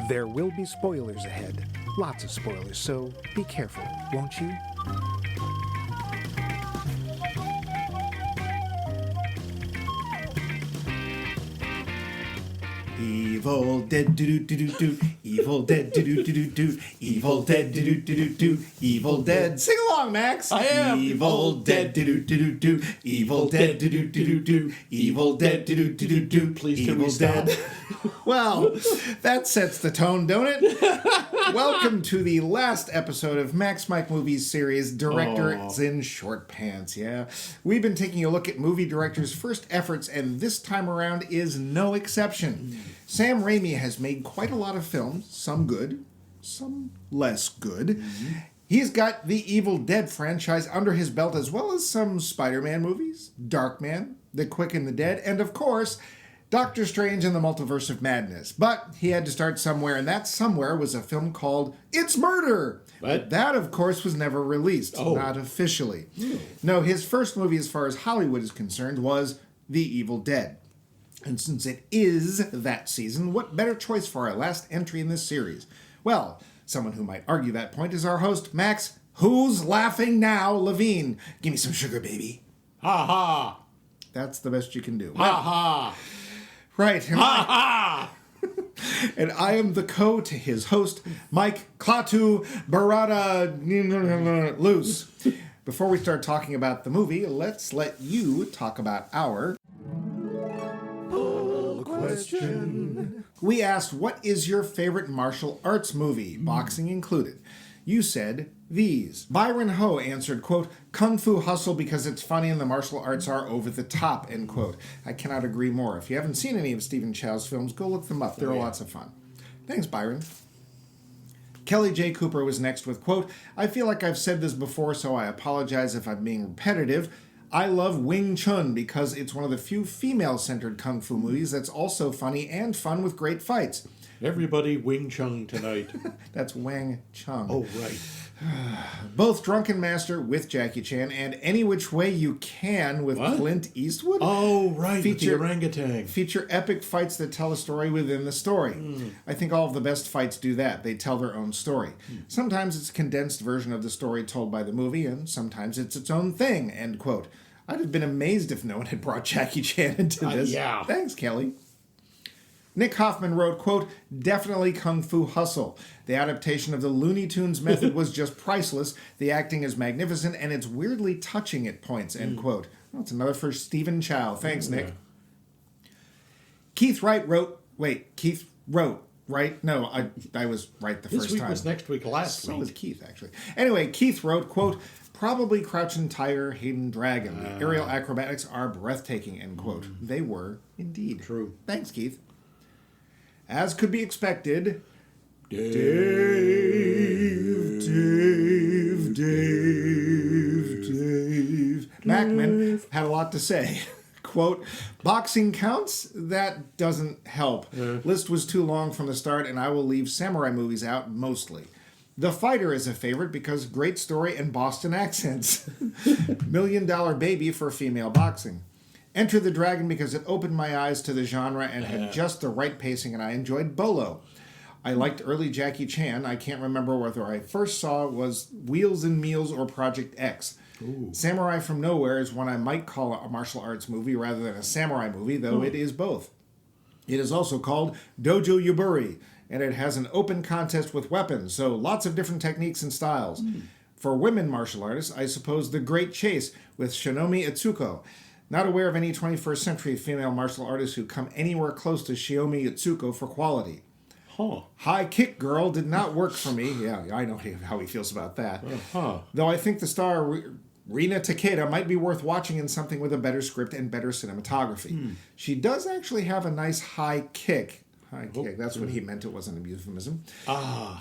There will be spoilers ahead. Lots of spoilers, so be careful, won't you? Evil dead do do do do do. Evil dead do do do do do. Evil dead do do do do do. Evil dead. Sing along, Max. I am. Evil dead do do do do do. Evil dead do do do do do. Evil dead do do do do do. Please can we stop? Well, that sets the tone, don't it? Welcome to the last episode of Max Mike Movies series, Directors in Short Pants. Yeah, we've been taking a look at movie directors' first efforts, and this time around is no exception. Sam Raimi has made quite a lot of films, some good, some less good. He's got the Evil Dead franchise under his belt, as well as some Spider-Man movies, Darkman, The Quick and the Dead, and of course, Doctor Strange and the Multiverse of Madness. But he had to start somewhere, and that somewhere was a film called It's Murder! But that, of course, was never released, not officially. No, his first movie, as far as Hollywood is concerned, was The Evil Dead. And since it is that season, what better choice for our last entry in this series? Well, someone who might argue that point is our host, Max, Who's Laughing Now, Levine. Give me some sugar, baby. Ha ha. That's the best you can do. Ha ha. Right. Ha ha. And I am the to his host, Mike Klaatu Barada Loose. Before we start talking about the movie, let's let you talk about our question. We asked, what is your favorite martial arts movie, boxing included? You said these. Byron Ho answered, quote, Kung Fu Hustle because it's funny and the martial arts are over the top, end quote. I cannot agree more. If you haven't seen any of Stephen Chow's films, go look them up. They're lots of fun. Thanks, Byron. Kelly J. Cooper was next with, quote, I feel like I've said this before, so I apologize if I'm being repetitive. I love Wing Chun because it's one of the few female-centered kung fu movies that's also funny and fun with great fights. Everybody Wing Chun tonight. That's Wang Chung. Oh, right. Both Drunken Master with Jackie Chan and Any Which Way You Can with Clint Eastwood. Oh, right, with the orangutan. Feature epic fights that tell a story within the story. I think all of the best fights do that. They tell their own story. Sometimes it's a condensed version of the story told by the movie, and sometimes it's its own thing, end quote. I'd have been amazed if no one had brought Jackie Chan into this. Yeah. Thanks, Kelly. Nick Hoffman wrote, quote, definitely Kung Fu Hustle. The adaptation of the Looney Tunes method was just priceless. The acting is magnificent, and it's weirdly touching at points, end quote. Well, that's another for Stephen Chow. Thanks, Nick. Keith Wright wrote, right? No, I was right the first time. This week was next week, last week. So was Keith, actually. Anyway, Keith wrote, quote, probably Crouching Tiger, Hidden Dragon. The aerial acrobatics are breathtaking, end quote. They were, indeed. True. Thanks, Keith. As could be expected, Dave Mackman had a lot to say. Quote, boxing counts? That doesn't help. List was too long from the start, and I will leave samurai movies out mostly. The Fighter is a favorite because great story and Boston accents. $1 Million Baby for female boxing. Enter the Dragon because it opened my eyes to the genre and had just the right pacing, and I enjoyed Bolo. I liked early Jackie Chan. I can't remember whether I first saw it was Wheels and Meals or Project X. Ooh. Samurai from Nowhere is one I might call a martial arts movie rather than a samurai movie, though it is both. It is also called Dojo Yuburi, and it has an open contest with weapons, so lots of different techniques and styles. For women martial artists, I suppose The Great Chase with Shinomi Itsuko. Not aware of any 21st century female martial artists who come anywhere close to Shiomi Itsuko for quality. High Kick Girl did not work for me. Yeah, I know how he feels about that. Though I think the star Rina Takeda might be worth watching in something with a better script and better cinematography. She does actually have a nice high kick. That's what he meant. It wasn't a euphemism.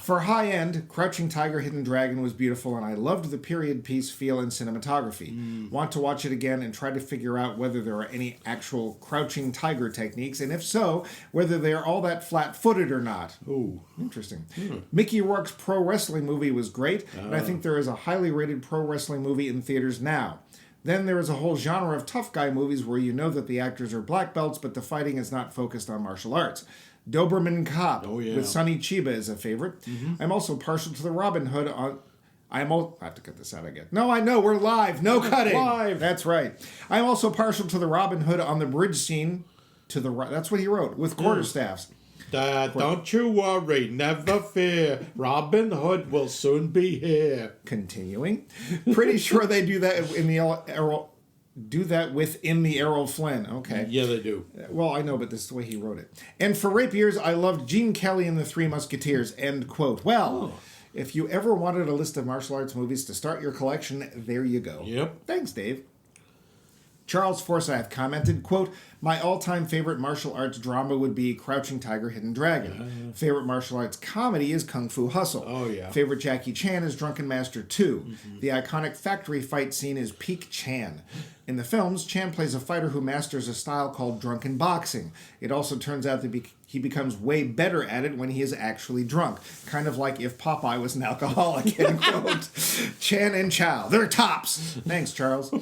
For high end, Crouching Tiger, Hidden Dragon was beautiful, and I loved the period piece feel and cinematography. Want to watch it again and try to figure out whether there are any actual Crouching Tiger techniques, and if so, whether they are all that flat-footed or not. Ooh, interesting. Mickey Rourke's pro wrestling movie was great, and I think there is a highly rated pro wrestling movie in theaters now. Then there is a whole genre of tough guy movies where you know that the actors are black belts, but the fighting is not focused on martial arts. Doberman Cop with Sonny Chiba is a favorite. I'm also partial to the Robin Hood on... I have to cut this out again. No, I know, we're live. No cutting. Live. That's right. I'm also partial to the Robin Hood on the bridge scene to the right. That's what he wrote, with quarterstaffs. Don't you worry, never fear. Robin Hood will soon be here. Continuing. Pretty sure they do that in the within the Errol Flynn. Okay. Yeah, they do. Well, I know, but this is the way he wrote it. And for rapiers, I loved Gene Kelly and the Three Musketeers. End quote. Well, if you ever wanted a list of martial arts movies to start your collection, there you go. Yep. Thanks, Dave. Charles Forsyth commented, quote, my all-time favorite martial arts drama would be Crouching Tiger, Hidden Dragon. Favorite martial arts comedy is Kung Fu Hustle. Oh, yeah. Favorite Jackie Chan is Drunken Master 2. The iconic factory fight scene is Peak Chan. In the films, Chan plays a fighter who masters a style called drunken boxing. It also turns out that he becomes way better at it when he is actually drunk. Kind of like if Popeye was an alcoholic, end quote. Chan and Chow, they're tops. Thanks, Charles.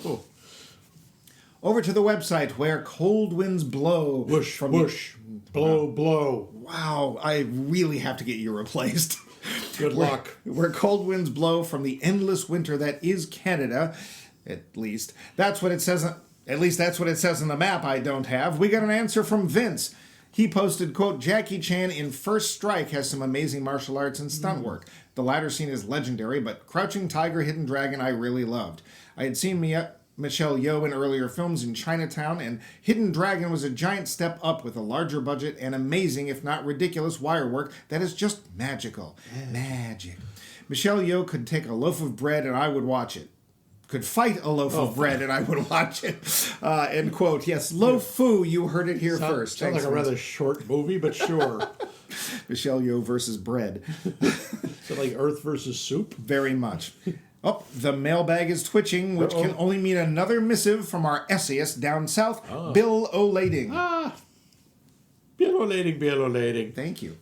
Over to the website where cold winds blow. Whoosh, whoosh, blow, blow. Wow, I really have to get you replaced. Good luck. Where cold winds blow from the endless winter that is Canada, at least. That's what it says. At least that's what it says on the map I don't have. We got an answer from Vince. He posted, quote, Jackie Chan in First Strike has some amazing martial arts and stunt work. The latter scene is legendary, but Crouching Tiger, Hidden Dragon I really loved. I had seen Michelle Yeoh in earlier films in Chinatown, and Hidden Dragon was a giant step up with a larger budget and amazing, if not ridiculous, wire work that is just magical. Magic. Michelle Yeoh could take a loaf of bread and I would watch it. Could fight a loaf of bread and I would watch it. End quote. Yes, Lo Fu, you heard it here first. Sounds like a rather short movie, but sure. Michelle Yeoh versus bread. So like Earth versus soup? Very much. Oh, the mailbag is twitching, which can only mean another missive from our essayist down south, Bill O'Lading. Bill O'Lading. Thank you.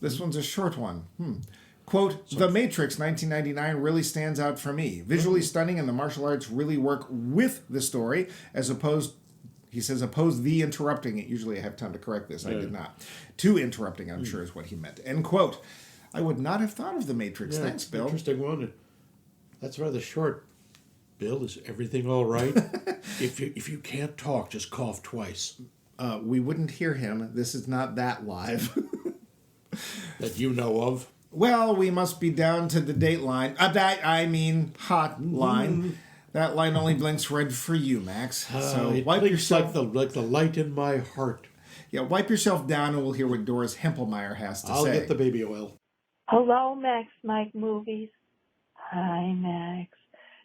This one's a short one. Quote, The Matrix 1999 really stands out for me. Visually stunning, and the martial arts really work with the story, as opposed, he says, opposed the interrupting it. Usually I have time to correct this. I did not. To interrupting, I'm sure is what he meant. End quote. I would not have thought of The Matrix. Yeah, Thanks, Bill. Interesting one. That's rather short. Bill, is everything all right? If you can't talk, just cough twice. We wouldn't hear him. This is not that live. That you know of. Well, we must be down to the date line. Hot line. That line only blinks red for you, Max. So it wipe blinks yourself. like the light in my heart. Yeah, wipe yourself down, and we'll hear what Doris Hempelmeyer has to say. I'll get the baby oil. Hello, Max Mike Movies. Hi, Max.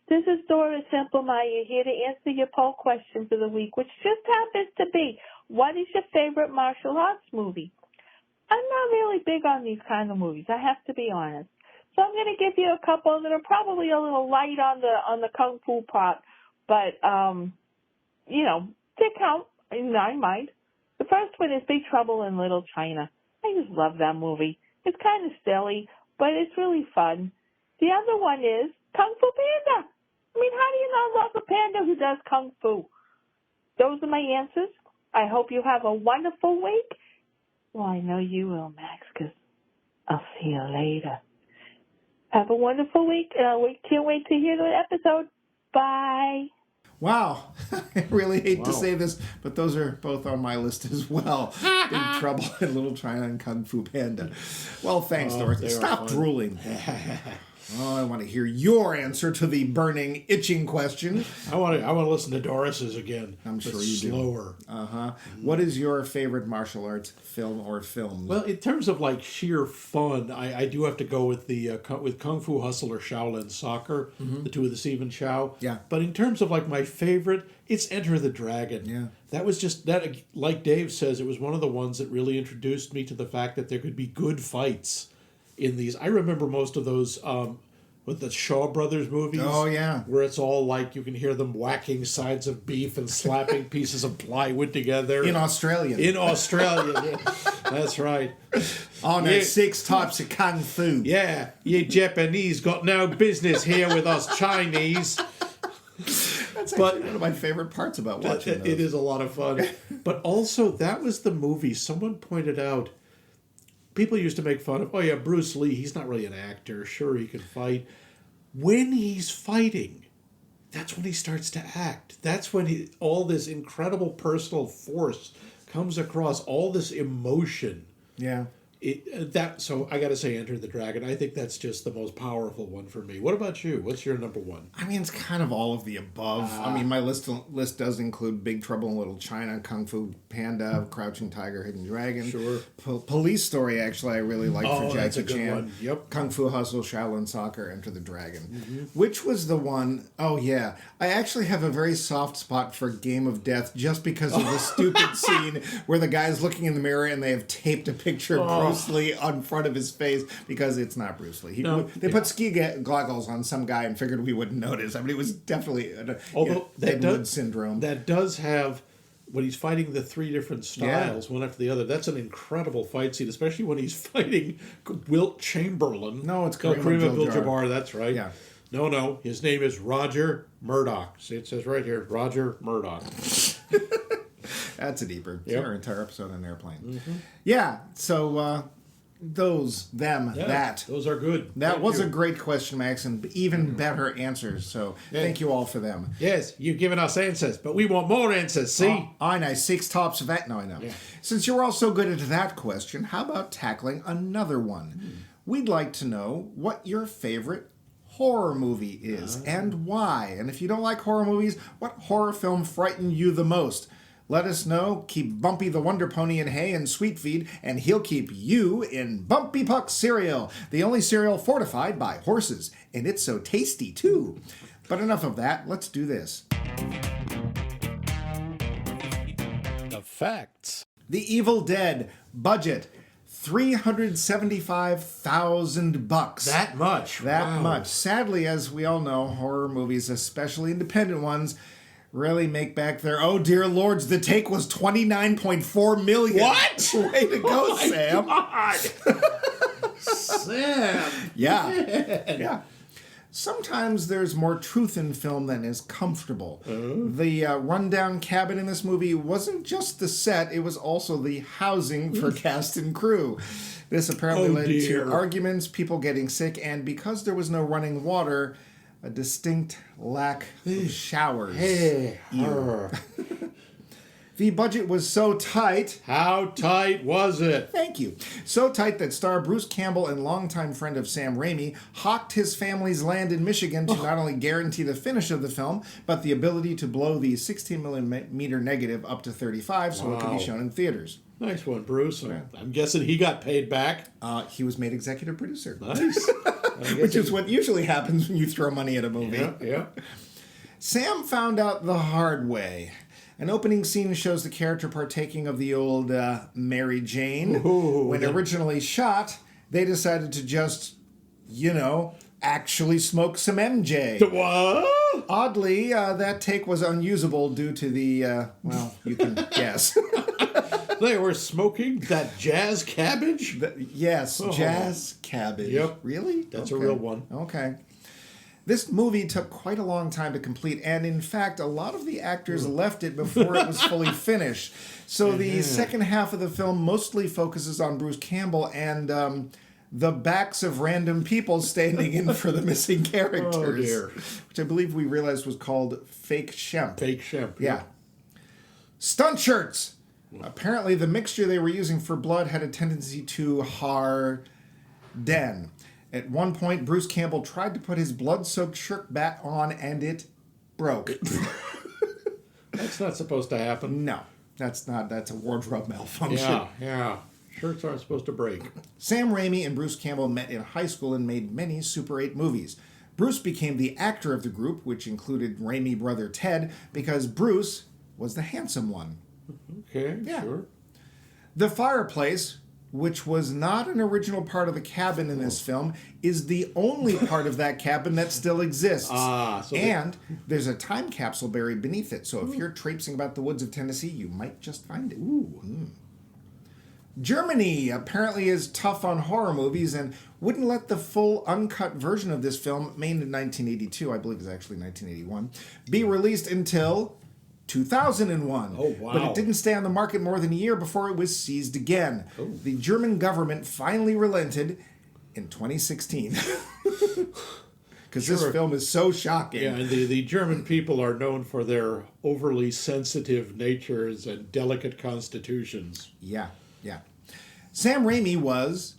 This is Doris Hempelmeyer here to answer your poll question for the week, which just happens to be, what is your favorite martial arts movie? I'm not really big on these kind of movies, I have to be honest. So I'm going to give you a couple that are probably a little light on the kung fu part, but, they count in my mind. The first one is Big Trouble in Little China. I just love that movie. It's kind of silly, but it's really fun. The other one is Kung Fu Panda. I mean, how do you not love a panda who does kung fu? Those are my answers. I hope you have a wonderful week. Well, I know you will, Max, because I'll see you later. Have a wonderful week, and I can't wait to hear the episode. Bye. Wow. I really hate to say this, but those are both on my list as well. Big Trouble in Little China and Kung Fu Panda. Well, thanks, Dorothy. Stop drooling. I want to hear your answer to the burning, itching question. I want to listen to Doris's again. I'm sure you slower. Do. What is your favorite martial arts film or films? Well, in terms of like sheer fun, I do have to go with the with Kung Fu Hustle or Shaolin Soccer, the two of the Stephen Chow. Yeah. But in terms of like my favorite, it's Enter the Dragon. Yeah. That was just that. Like Dave says, it was one of the ones that really introduced me to the fact that there could be good fights in these. I remember most of those with the Shaw Brothers movies. Oh, yeah. Where it's all like you can hear them whacking sides of beef and slapping pieces of plywood together. In Australia. Yeah. That's right. On that 6 types of Kung Fu. Yeah, you Japanese got no business here with us Chinese. That's actually one of my favorite parts about watching those. It is a lot of fun. But also, that was the movie. Someone pointed out, people used to make fun of, oh yeah, Bruce Lee, he's not really an actor. Sure, he can fight. When he's fighting, that's when he starts to act. That's when all this incredible personal force comes across, all this emotion. Yeah. So I got to say, Enter the Dragon. I think that's just the most powerful one for me. What about you? What's your number one? I mean, it's kind of all of the above. I mean, my list does include Big Trouble in Little China, Kung Fu Panda, Crouching Tiger, Hidden Dragon. Sure. Police Story, actually, I really like for Jackie that's a good Chan. one. Yep. Kung Fu Hustle, Shaolin Soccer, Enter the Dragon. Which was the one, oh yeah, I actually have a very soft spot for Game of Death just because of the stupid scene where the guy's looking in the mirror and they have taped a picture of Bruce Lee on front of his face because it's not Bruce Lee. They put ski goggles on some guy and figured we wouldn't notice. I mean, it was definitely Ed Wood syndrome. That does have, when he's fighting the three different styles, one after the other, that's an incredible fight scene, especially when he's fighting Wilt Chamberlain. No, it's Kareem Abdul-Jabbar. Abdul-Jabbar, that's right. Yeah. No, his name is Roger Murdoch. See, it says right here, Roger Murdoch. That's a deeper. Yep. Our entire episode on Airplane. Yeah, so those, them, that. Those are good. That was a great question, Max, and even better answers. So thank you all for them. Yes, you've given us answers, but we want more answers, see? Oh, I know, 6 tops of that. No, I know. Yeah. Since you're all so good at that question, how about tackling another one? We'd like to know what your favorite horror movie is and why. And if you don't like horror movies, what horror film frightened you the most? Let us know. Keep Bumpy the Wonder Pony in hay and sweet feed, and he'll keep you in Bumpy Puck cereal, the only cereal fortified by horses. And it's so tasty, too. But enough of that. Let's do this. The facts. The Evil Dead budget, $375,000. That much. That much. Sadly, as we all know, horror movies, especially independent ones, really make back their, oh dear lords, the take was $29.4 million. What? Way to go, Sam. God. Sam. Yeah. Sometimes there's more truth in film than is comfortable. The rundown cabin in this movie wasn't just the set, it was also the housing for cast and crew. This apparently led to arguments, people getting sick, and because there was no running water, a distinct lack of showers. The budget was so tight. How tight was it? Thank you. So tight that star Bruce Campbell and longtime friend of Sam Raimi hawked his family's land in Michigan to not only guarantee the finish of the film, but the ability to blow the 16mm negative up to 35 so it could be shown in theaters. Nice one, Bruce. I'm guessing he got paid back. He was made executive producer. Nice. Which is what usually happens when you throw money at a movie. Yeah. Sam found out the hard way. An opening scene shows the character partaking of the old Mary Jane. When originally shot, they decided to just, actually smoke some MJ. What? Oddly, that take was unusable due to the, you can guess. They were smoking that jazz cabbage? Yes, jazz cabbage. Yep. Really? That's a real one. Okay. This movie took quite a long time to complete, and in fact, a lot of the actors left it before it was fully finished. So the second half of the film mostly focuses on Bruce Campbell and the backs of random people standing in for the missing characters. Oh, dear. Which I believe we realized was called Fake Shemp. Fake Shemp. Yeah. Stunt shirts! Apparently, the mixture they were using for blood had a tendency to harden. At one point, Bruce Campbell tried to put his blood-soaked shirt back on, and it broke. That's not supposed to happen. No, that's not. That's a wardrobe malfunction. Yeah. Shirts aren't supposed to break. Sam Raimi and Bruce Campbell met in high school and made many Super 8 movies. Bruce became the actor of the group, which included Raimi brother Ted, because Bruce was the handsome one. Okay, sure. The fireplace, which was not an original part of the cabin in this film, is the only part of that cabin that still exists. And there's a time capsule buried beneath it, so if you're traipsing about the woods of Tennessee, you might just find it. Germany apparently is tough on horror movies and wouldn't let the full uncut version of this film, made in 1982, I believe it's actually 1981, be released until 2001. Oh, wow. But it didn't stay on the market more than a year before it was seized again. Oh. The German government finally relented in 2016. Because this film is so shocking. Yeah, and the German people are known for their overly sensitive natures and delicate constitutions. Yeah. Sam Raimi was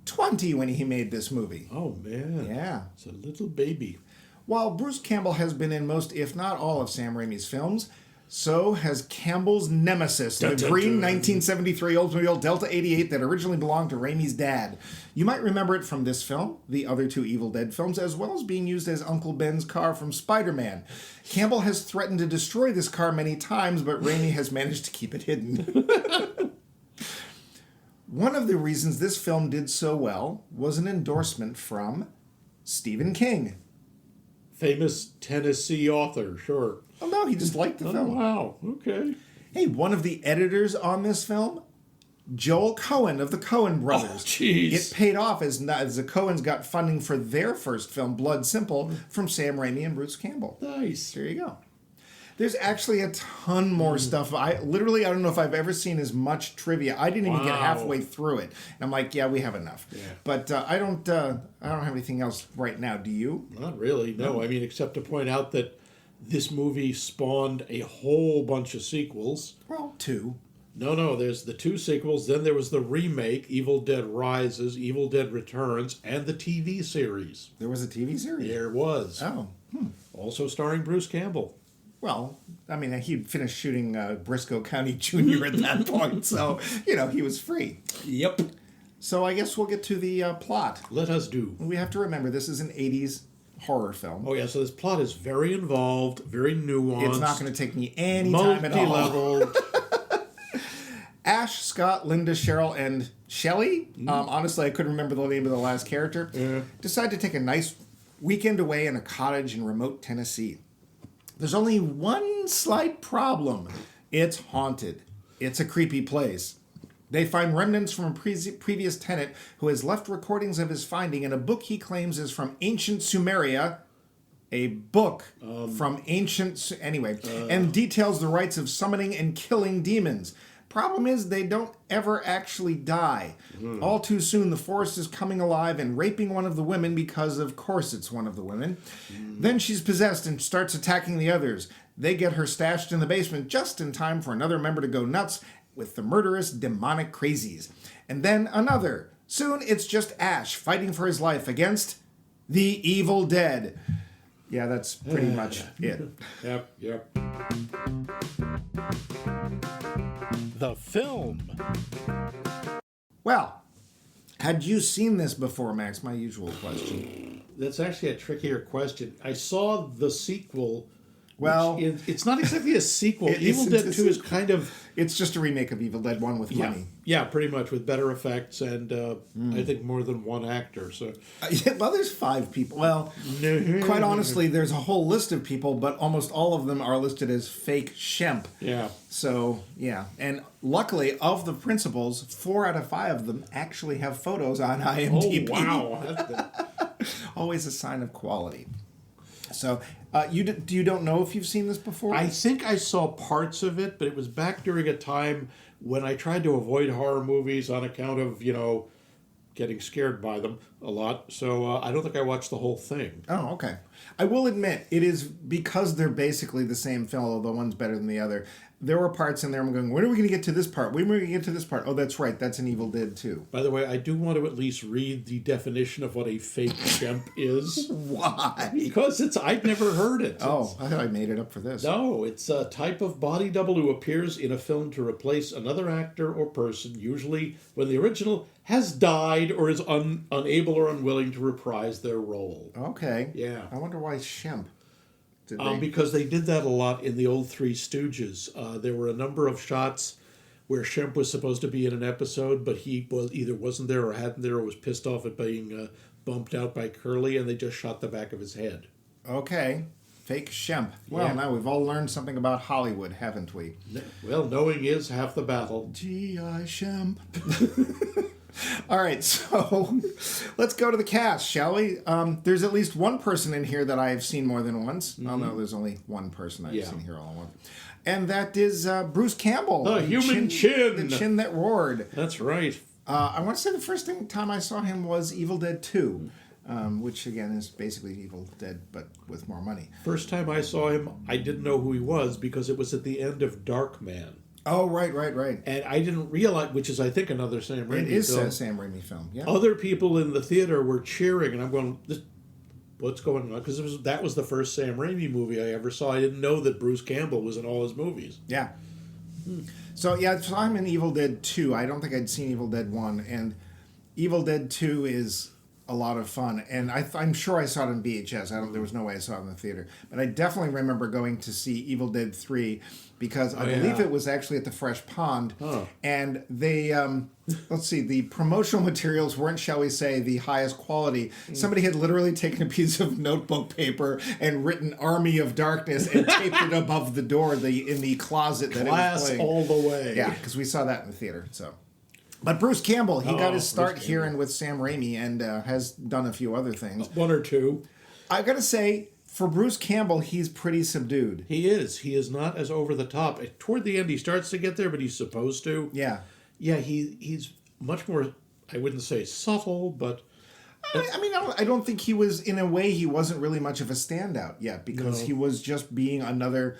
20 when he made this movie. Oh, man. Yeah. It's a little baby. While Bruce Campbell has been in most, if not all, of Sam Raimi's films, so has Campbell's nemesis, the green 1973 Oldsmobile Delta 88 that originally belonged to Raimi's dad. You might remember it from this film, the other two Evil Dead films, as well as being used as Uncle Ben's car from Spider-Man. Campbell has threatened to destroy this car many times, but Raimi has managed to keep it hidden. One of the reasons this film did so well was an endorsement from Stephen King. Famous Tennessee author, sure. Oh, no, he just liked the Oh, film. wow. Okay. Hey, one of the editors on this film, Joel Cohen of the Coen brothers. Oh, jeez. It paid off as the Coens got funding for their first film, Blood Simple, from Sam Raimi and Bruce Campbell. Nice. There you go. There's actually a ton more stuff. I don't know if I've ever seen as much trivia. I didn't even get halfway through it. And I'm like, yeah, we have enough. Yeah. But I don't have anything else right now. Do you? Not really, no. I mean, except to point out that this movie spawned a whole bunch of sequels. Well, two. No, there's the two sequels. Then there was the remake, Evil Dead Rises, Evil Dead Returns, and the TV series. There was a TV series? There was. Oh. Also starring Bruce Campbell. Well, I mean, he'd finished shooting Briscoe County Jr. at that point, so, he was free. Yep. So I guess we'll get to the plot. Let us do. We have to remember, this is an 80s horror film. Oh, yeah, so this plot is very involved, very nuanced. It's not going to take me any time at all. Multi-leveled. Ash, Scott, Linda, Cheryl, and Shelley, honestly, I couldn't remember the name of the last character, decide to take a nice weekend away in a cottage in remote Tennessee. There's only one slight problem. It's haunted. It's a creepy place. They find remnants from a previous tenant who has left recordings of his finding in a book he claims is from ancient Sumeria. A book from ancient... Anyway, and details the rites of summoning and killing demons. Problem is, they don't ever actually die. All too soon, the forest is coming alive and raping one of the women because, of course, it's one of the women. Then she's possessed and starts attacking the others. They get her stashed in the basement just in time for another member to go nuts with the murderous demonic crazies. And then another. Soon, it's just Ash fighting for his life against the Evil Dead. Yeah, that's pretty much it. Yep. The film. Well, had you seen this before, Max? My usual question. That's actually a trickier question. I saw the sequel. Well, It's not exactly a sequel. It Evil isn't Dead a 2 is sequel. kind of... It's just a remake of Evil Dead 1 with money. Yeah, pretty much, with better effects and I think more than one actor. So, Well, there's 5 people. Well, quite honestly, there's a whole list of people, but almost all of them are listed as fake Shemp. yeah. So, yeah. And luckily, of the principals, 4 out of 5 of them actually have photos on IMDb. Oh, wow. Always a sign of quality. So, you don't know if you've seen this before? I think I saw parts of it, but it was back during a time when I tried to avoid horror movies on account of, getting scared by them a lot. So I don't think I watched the whole thing. Oh, okay. I will admit, it is because they're basically the same film, although one's better than the other. There were parts in there I'm going, when are we going to get to this part? When are we going to get to this part? Oh, that's right. That's an Evil Dead 2. By the way, I do want to at least read the definition of what a fake Shemp is. Why? Because I'd never heard it. Oh, I thought I made it up for this. No, it's a type of body double who appears in a film to replace another actor or person, usually when the original has died or is unable or unwilling to reprise their role. Okay. Yeah. I wonder why Shemp. Because they did that a lot in the old Three Stooges. There were a number of shots where Shemp was supposed to be in an episode, but he either wasn't there or hadn't there or was pissed off at being bumped out by Curly, and they just shot the back of his head. Okay. fake Shemp. Well, Yeah. now we've all learned something about Hollywood, haven't we? Well, knowing is half the battle. G.I. Shemp. All right, so let's go to the cast, shall we? There's at least one person in here that I've seen more than once. Oh, no, there's only one person I've seen here all at once. And that is Bruce Campbell. The human chin. The chin that roared. That's right. I want to say the first time I saw him was Evil Dead 2, which, again, is basically Evil Dead, but with more money. First time I saw him, I didn't know who he was because it was at the end of Darkman. Oh, right. And I didn't realize, which is, I think, another Sam Raimi It is film. a Sam Raimi film, yeah. Other people in the theater were cheering, and I'm going, what's going on? Because that was the first Sam Raimi movie I ever saw. I didn't know that Bruce Campbell was in all his movies. Yeah. So, yeah, I saw him in Evil Dead 2. I don't think I'd seen Evil Dead 1. And Evil Dead 2 is a lot of fun. And I'm sure I saw it on VHS. There was no way I saw it in the theater. But I definitely remember going to see Evil Dead 3 because I believe it was actually at the Fresh Pond. Oh. And they, let's see, the promotional materials weren't, shall we say, the highest quality. Somebody had literally taken a piece of notebook paper and written Army of Darkness and taped it above the door in the closet that it was Class playing. all the way. Yeah, because we saw that in the theater. So, but Bruce Campbell, he got his start Bruce here and with Sam Raimi and has done a few other things. One or two. I got to say, for Bruce Campbell, he's pretty subdued. He is. He is not as over the top. Toward the end, he starts to get there, but he's supposed to. Yeah. Yeah, he's much more, I wouldn't say subtle, but... I mean, I don't think he was, in a way, he wasn't really much of a standout yet because he was just being another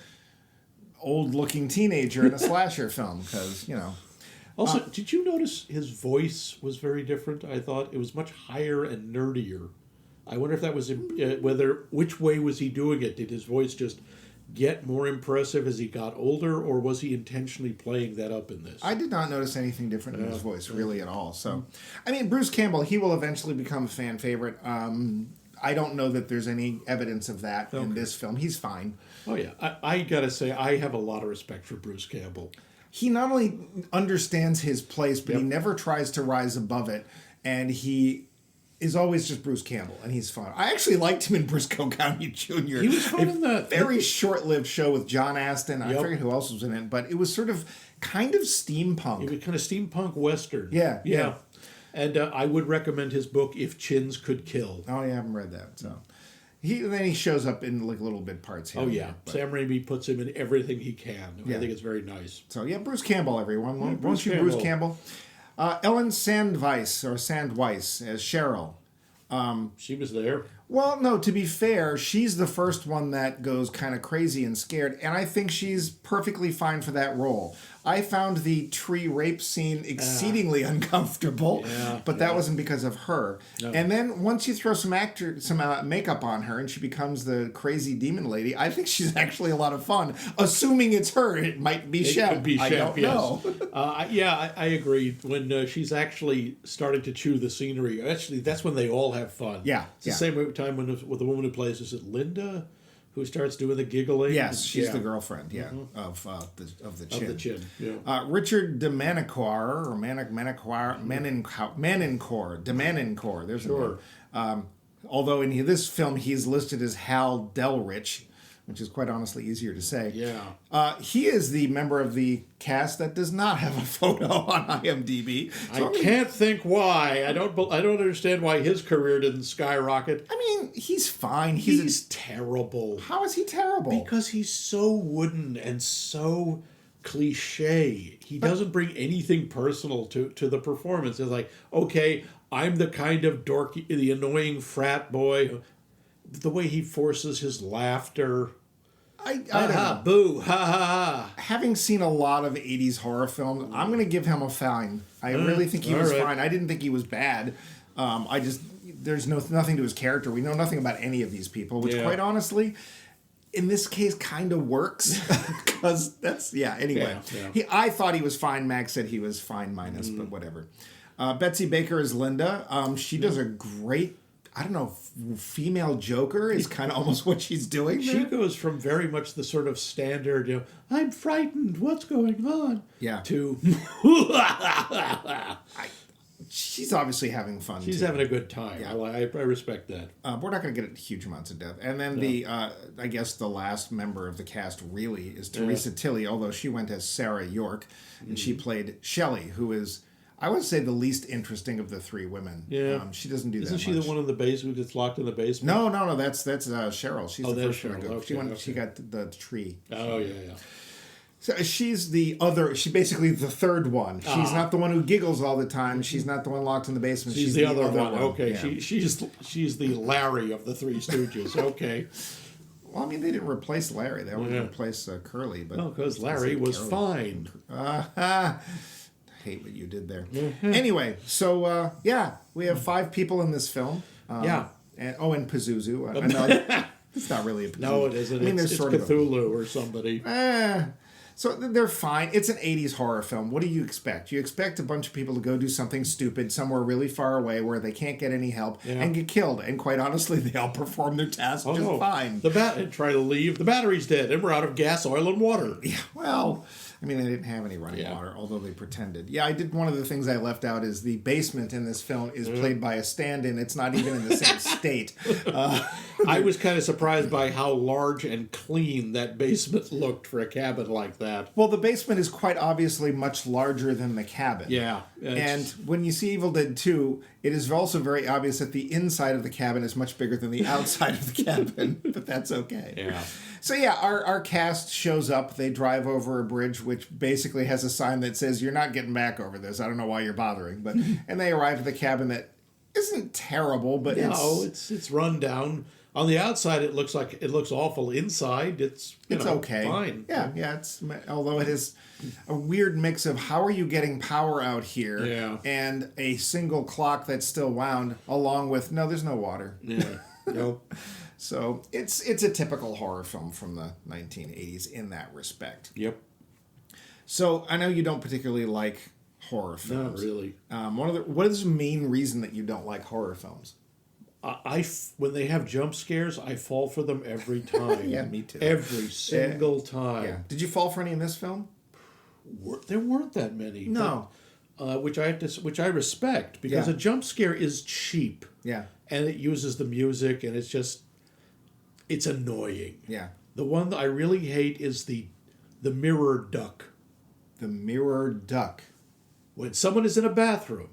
old-looking teenager in a slasher film because, you know. Also, did you notice his voice was very different? I thought it was much higher and nerdier. I wonder if that was which way was he doing it? Did his voice just get more impressive as he got older, or was he intentionally playing that up in this? I did not notice anything different in his voice, really, at all. So, I mean, Bruce Campbell, he will eventually become a fan favorite. I don't know that there's any evidence of that in this film. He's fine. Oh, yeah. I got to say, I have a lot of respect for Bruce Campbell. He not only understands his place, but he never tries to rise above it. And he is always just Bruce Campbell, and he's fun. I actually liked him in Briscoe County Jr. He was fun in that. Very short-lived show with John Astin. I forget who else was in it, but it was sort of kind of steampunk. It was kind of steampunk western. Yeah. And I would recommend his book, If Chins Could Kill. Oh, yeah, I haven't read that. So then he shows up in like little bit parts here. Oh, yeah. Sam Raimi puts him in everything he can. Yeah. I think it's very nice. So, yeah, Bruce Campbell, everyone. Yeah, Bruce Campbell. Ellen Sandweiss as Cheryl. She was there. Well, no, to be fair, she's the first one that goes kind of crazy and scared, and I think she's perfectly fine for that role. I found the tree rape scene exceedingly uncomfortable, but that wasn't because of her. No. And then once you throw some makeup on her and she becomes the crazy demon lady, I think she's actually a lot of fun. Assuming it's her, it might be Shep. It could be Shep, I don't know. I agree. When she's actually starting to chew the scenery, actually, that's when they all have fun. Yeah. It's the same time with the woman who plays, is it Linda? Who starts doing the giggling? Yes, she's the girlfriend. Yeah, of the chin. Of the chin. Yeah. Richard Demanicore or Manincore. There's a name. Although in this film he's listed as Hal Delrich, which is quite honestly easier to say. Yeah. He is the member of the cast that does not have a photo on IMDb. So I can't think why. I don't understand why his career didn't skyrocket. I mean, he's fine. He's terrible. How is he terrible? Because he's so wooden and so cliche. He doesn't bring anything personal to the performance. It's like, okay, I'm the kind of dorky, the annoying frat boy. The way he forces his laughter. I don't know. Boo, ha ha ha. Having seen a lot of 80s horror films, I'm going to give him a fine. I really think he was fine. I didn't think he was bad. There's nothing to his character. We know nothing about any of these people, which quite honestly, in this case, kind of works. Because anyway. Yeah. I thought he was fine. Max said he was fine minus, but whatever. Betsy Baker is Linda. She does a great, I don't know, female Joker is kind of almost what she's doing there. She goes from very much the sort of standard, I'm frightened, what's going on? Yeah. To... she's obviously having fun. She's too. having a good time. Yeah. I respect that. We're not going to get huge amounts of death. And then I guess the last member of the cast really is Teresa Tilly, although she went as Sarah York, and she played Shelley, who is, I would say, the least interesting of the three women. Yeah. She doesn't do that Isn't much. she the one in the basement who gets locked in the basement? No, that's Cheryl. She's the that's first one to go. Cheryl. She got the tree. Oh, yeah. So she's basically the third one. She's not the one who giggles all the time. She's not the one locked in the basement. She's the other one. Okay, Yeah. she's the Larry of the Three Stooges. Okay. Well, I mean, they didn't replace Larry. They only replaced Curly. But because Larry was fine. Hate what you did there. Anyway, so we have 5 people in this film. And Pazuzu. I know it's not really a Pazuzu. No, it isn't. I mean, it's sort of Cthulhu or somebody. So they're fine. It's an 80s horror film. What do you expect? You expect a bunch of people to go do something stupid somewhere really far away where they can't get any help and get killed. And quite honestly, they all perform their task just fine. Try to leave. The battery's dead, and we're out of gas, oil, and water. Yeah, well, I mean, they didn't have any running water, although they pretended. Yeah, I did. One of the things I left out is the basement in this film is played by a stand-in. It's not even in the same state. I was kind of surprised by how large and clean that basement looked for a cabin like that. Well, the basement is quite obviously much larger than the cabin. Yeah. And when you see Evil Dead 2, it is also very obvious that the inside of the cabin is much bigger than the outside of the cabin, but that's okay. Yeah. So yeah, our cast shows up. They drive over a bridge, which basically has a sign that says, "You're not getting back over this. I don't know why you're bothering." But and they arrive at the cabin that isn't terrible, but it's run down. On the outside, it looks awful. Inside, it's okay. Fine. Yeah. Although it is a weird mix of how are you getting power out here, and a single clock that's still wound, along with there's no water. Yeah. Nope. So it's a typical horror film from the 1980s in that respect. Yep. So I know you don't particularly like horror films. Not really. What is the main reason that you don't like horror films? When they have jump scares, I fall for them every time. Yeah, me too. Every single time. Yeah. Did you fall for any in this film? There weren't that many. No. But, which I respect because a jump scare is cheap. Yeah. And it uses the music, and it's annoying. Yeah. The one that I really hate is the mirror duck. The mirror duck. When someone is in a bathroom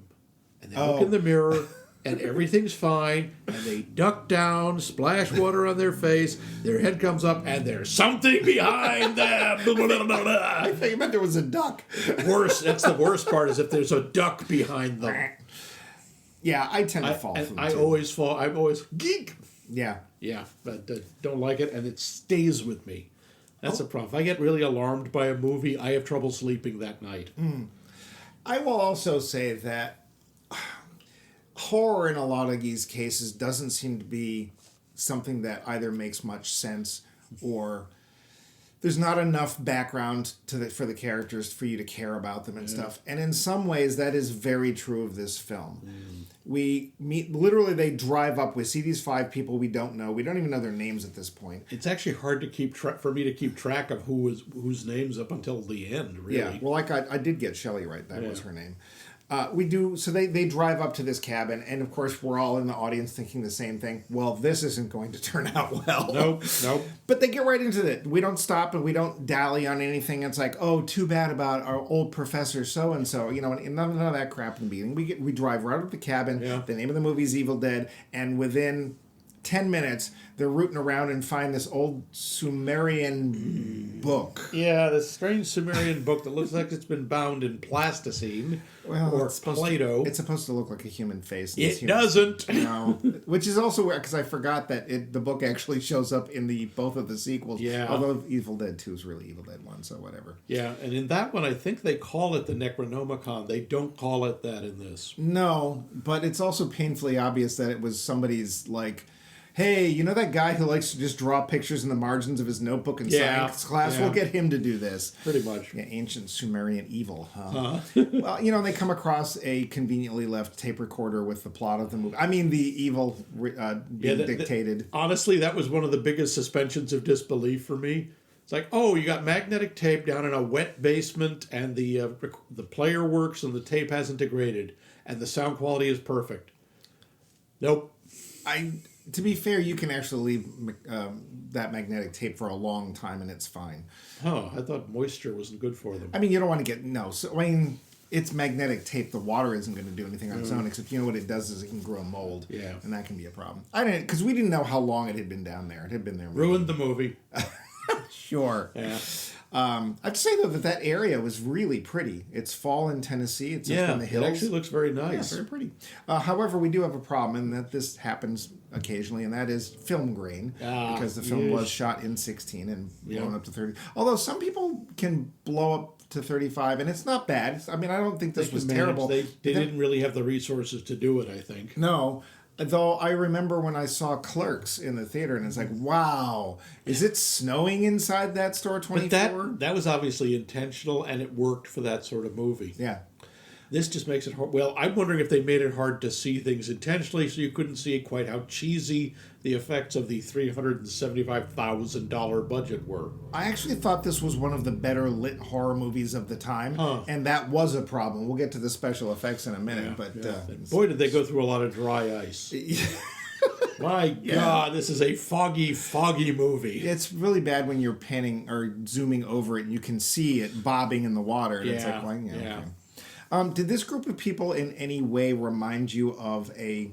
and they look in the mirror and everything's fine and they duck down, splash water on their face, their head comes up and there's something behind them. I thought you meant there was a duck. Worse, that's the worst part is if there's a duck behind them. Yeah, I tend to fall for them I too. always fall. I'm always geek. Yeah. Yeah, but don't like it and it stays with me. That's a problem. If I get really alarmed by a movie, I have trouble sleeping that night. I will also say that horror in a lot of these cases doesn't seem to be something that either makes much sense or there's not enough background for the characters for you to care about them and stuff. And in some ways, that is very true of this film. We meet, literally, they drive up. We see these 5 people we don't know. We don't even know their names at this point. It's actually hard to for me to keep track of whose names up until the end, really. Yeah, well, I did get Shelley right. That was her name. So they drive up to this cabin, and of course we're all in the audience thinking the same thing. Well, this isn't going to turn out well. Nope. But they get right into it. We don't stop and we don't dally on anything. It's like, oh, too bad about our old professor so-and-so. And none of that crap in the beginning. We drive right up to the cabin. Yeah. The name of the movie is Evil Dead, and within 10 minutes, they're rooting around and find this old Sumerian book. Yeah, this strange Sumerian book that looks like it's been bound in plasticine or Play-Doh. It's supposed to look like a human face. It doesn't. No, which is also weird because I forgot that the book actually shows up in both of the sequels. Yeah. Although Evil Dead 2 is really Evil Dead 1, so whatever. Yeah, and in that one, I think they call it the Necronomicon. They don't call it that in this. No, but it's also painfully obvious that it was somebody's hey, you know that guy who likes to just draw pictures in the margins of his notebook in science class? Yeah. We'll get him to do this. Pretty much. Yeah, ancient Sumerian evil, huh? Well, they come across a conveniently left tape recorder with the plot of the movie. I mean, the evil being dictated. Honestly, that was one of the biggest suspensions of disbelief for me. It's like, oh, you got magnetic tape down in a wet basement, and the player works and the tape hasn't degraded. and the sound quality is perfect. Nope. To be fair, you can actually leave that magnetic tape for a long time and it's fine. Huh, I thought moisture wasn't good for them. I mean, you don't want to get, no. So, I mean, it's magnetic tape. The water isn't going to do anything on its own, except you know what it does is it can grow mold. Yeah. And that can be a problem. Because we didn't know how long it had been down there. It had been there. Ruined the movie. Sure. Yeah. I have to say, though, that area was really pretty. It's fall in Tennessee. It's up in the hills. It actually looks very nice. Yeah, very pretty. However, we do have a problem, and that this happens occasionally, and that is film grain. Because the film was shot in 16 and blown up to 30. Although some people can blow up to 35, and it's not bad. I mean, I don't think this was terrible. They didn't really have the resources to do it, I think. No. Though I remember when I saw Clerks in the theater, and it's like, wow, is it snowing inside that store 24? But that was obviously intentional, and it worked for that sort of movie. Yeah. This just makes it hard. Well, I'm wondering if they made it hard to see things intentionally so you couldn't see quite how cheesy the effects of the $375,000 budget were. I actually thought this was one of the better lit horror movies of the time, and that was a problem. We'll get to the special effects in a minute, but boy, did they go through a lot of dry ice. My God, this is a foggy, foggy movie. It's really bad when you're panning or zooming over it and you can see it bobbing in the water. And it's like, well, okay. Did this group of people in any way remind you of a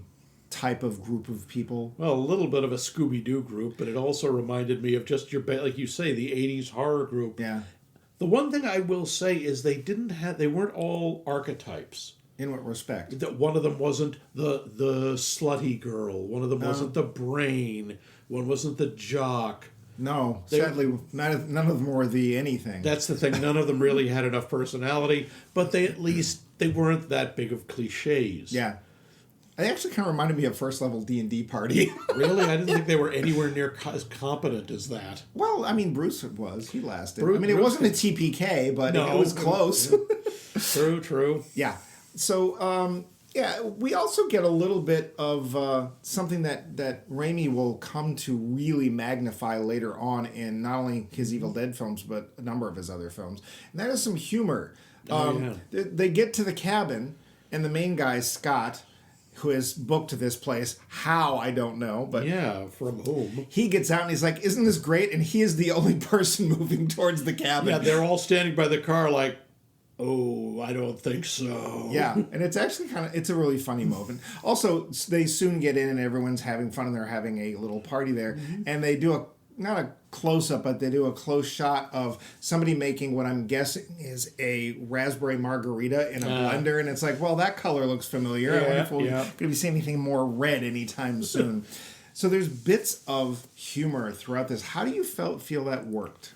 type of group of people? Well, a little bit of a Scooby-Doo group, but it also reminded me of just like you say, the 80s horror group. Yeah. The one thing I will say is they weren't all archetypes. In what respect? One of them wasn't the slutty girl. One of them wasn't the brain. One wasn't the jock. No, sadly, none of them were the anything. That's the thing. None of them really had enough personality, but they weren't that big of cliches. Yeah. They actually kind of reminded me of First Level D&D Party. Really? I didn't think they were anywhere near as competent as that. Well, I mean, Bruce was. He lasted. Bruce wasn't a TPK, but it was close. True. Yeah. So, we also get a little bit of something that Raimi will come to really magnify later on in not only his Evil Dead films, but a number of his other films. And that is some humor. They get to the cabin, and the main guy, Scott, who has booked this place, how, I don't know. But from whom? He gets out and he's like, isn't this great? And he is the only person moving towards the cabin. Yeah, they're all standing by the car like, oh, I don't think so. Yeah, and it's actually it's a really funny moment. Also, they soon get in and everyone's having fun and they're having a little party there. Mm-hmm. And they do not a close-up, but they do a close shot of somebody making what I'm guessing is a raspberry margarita in a blender. And it's like, well, that color looks familiar. I wonder if we're going to be seeing anything more red anytime soon. So there's bits of humor throughout this. How do you feel that worked?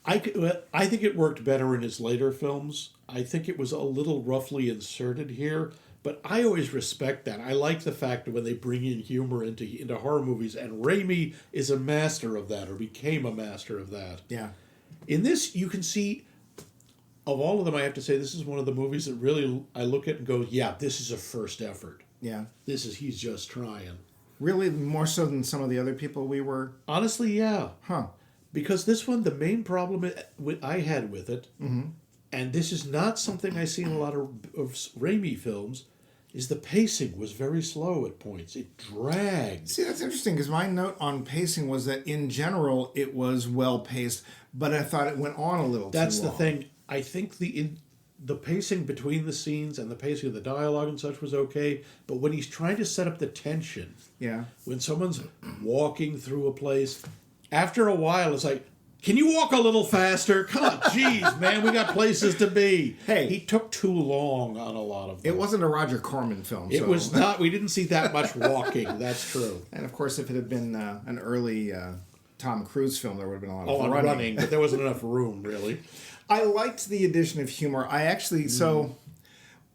I think it worked better in his later films. I think it was a little roughly inserted here, but I always respect that. I like the fact that when they bring in humor into horror movies, and Raimi is a master of that, or became a master of that. Yeah. In this, you can see, of all of them, I have to say, this is one of the movies that really I look at and go, yeah, this is a first effort. Yeah. He's just trying. Really, more so than some of the other people we were? Honestly, yeah. Huh. Because this one, the main problem I had with it, and this is not something I see in a lot of Raimi films, is the pacing was very slow at points. It dragged. See, that's interesting, because my note on pacing was that in general it was well-paced, but I thought it went on a little too long. That's the thing. I think the pacing between the scenes and the pacing of the dialogue and such was okay, but when he's trying to set up the tension, when someone's walking through a place, after a while it's like, can you walk a little faster? Come on, jeez, man, we got places to be. Hey, he took too long on a lot of them. It wasn't a Roger Corman film. It was not. We didn't see that much walking. That's true. And of course, if it had been an early Tom Cruise film, there would have been a lot of running, but there wasn't enough room, really. I liked the addition of humor. I actually so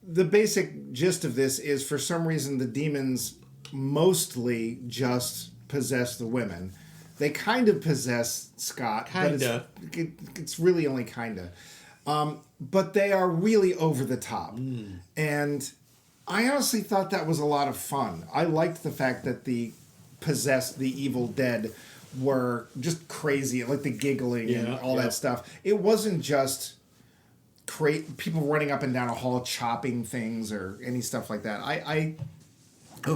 the basic gist of this is, for some reason, the demons mostly just possess the women. They kind of possess Scott. Kinda. But it's really only kinda. But they are really over the top. And I honestly thought that was a lot of fun. I liked the fact that the Evil Dead were just crazy, like the giggling and all that stuff. It wasn't just people running up and down a hall chopping things or any stuff like that. I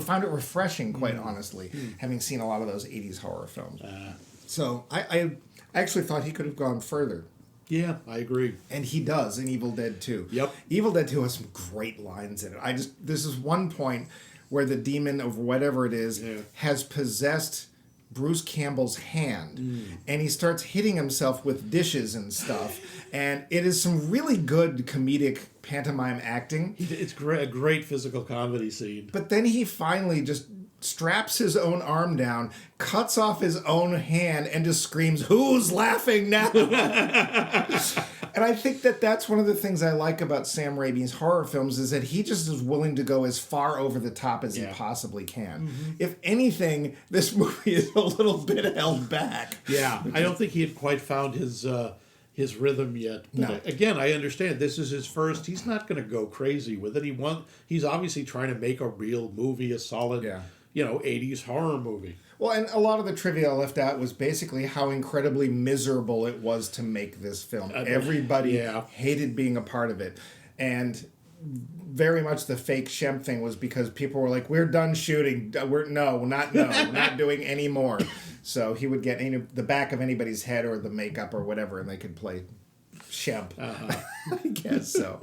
found it refreshing, quite honestly, having seen a lot of those 80s horror films. So I actually thought he could have gone further. Yeah, I agree. And he does in Evil Dead 2. Yep. Evil Dead 2 has some great lines in it. This is one point where the demon of whatever it is has possessed Bruce Campbell's hand, and he starts hitting himself with dishes and stuff, and it is some really good comedic pantomime acting. It's a great physical comedy scene. But then he finally just straps his own arm down, cuts off his own hand, and just screams, "Who's laughing now?" And I think that's one of the things I like about Sam Raimi's horror films is that he just is willing to go as far over the top as he possibly can. If anything, this movie is a little bit held back. Yeah, I don't think he had quite found his rhythm yet. But No. again, I understand this is his first. He's not going to go crazy with it. He's obviously trying to make a real movie, a solid, 80s horror movie. Well, and a lot of the trivia I left out was basically how incredibly miserable it was to make this film. Everybody hated being a part of it. And very much the fake Shem thing was because people were like, "We're done shooting. We're not doing any more." So he would get the back of anybody's head or the makeup or whatever, and they could play Shem. I guess so.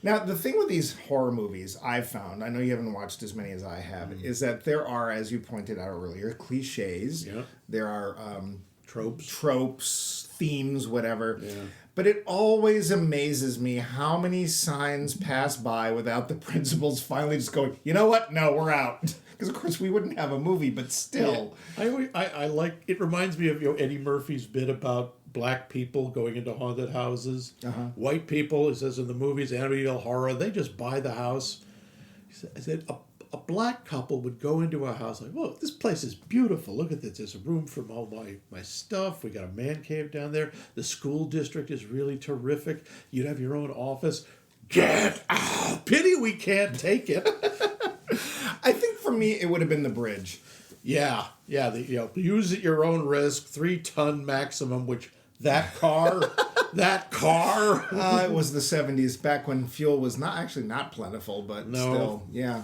Now, the thing with these horror movies I've found, I know you haven't watched as many as I have, is that there are, as you pointed out earlier, cliches. Yeah. There are Tropes, themes, whatever. Yeah. But it always amazes me how many signs pass by without the principals finally just going, "You know what? No, we're out." Because, of course, we wouldn't have a movie, but still. Yeah. I like, it reminds me of Eddie Murphy's bit about black people going into haunted houses. White people, it says in the movies, Amityville Horror, they just buy the house. He said a black couple would go into a house like, "Whoa, this place is beautiful. Look at this. There's a room for all my stuff. We got a man cave down there. The school district is really terrific. You'd have your own office. Get out. Pity we can't take it." I think for me, it would have been The Bridge. Yeah. Use at your own risk, 3-ton maximum, which that car. It was the 70s, back when fuel was not plentiful, but still, yeah.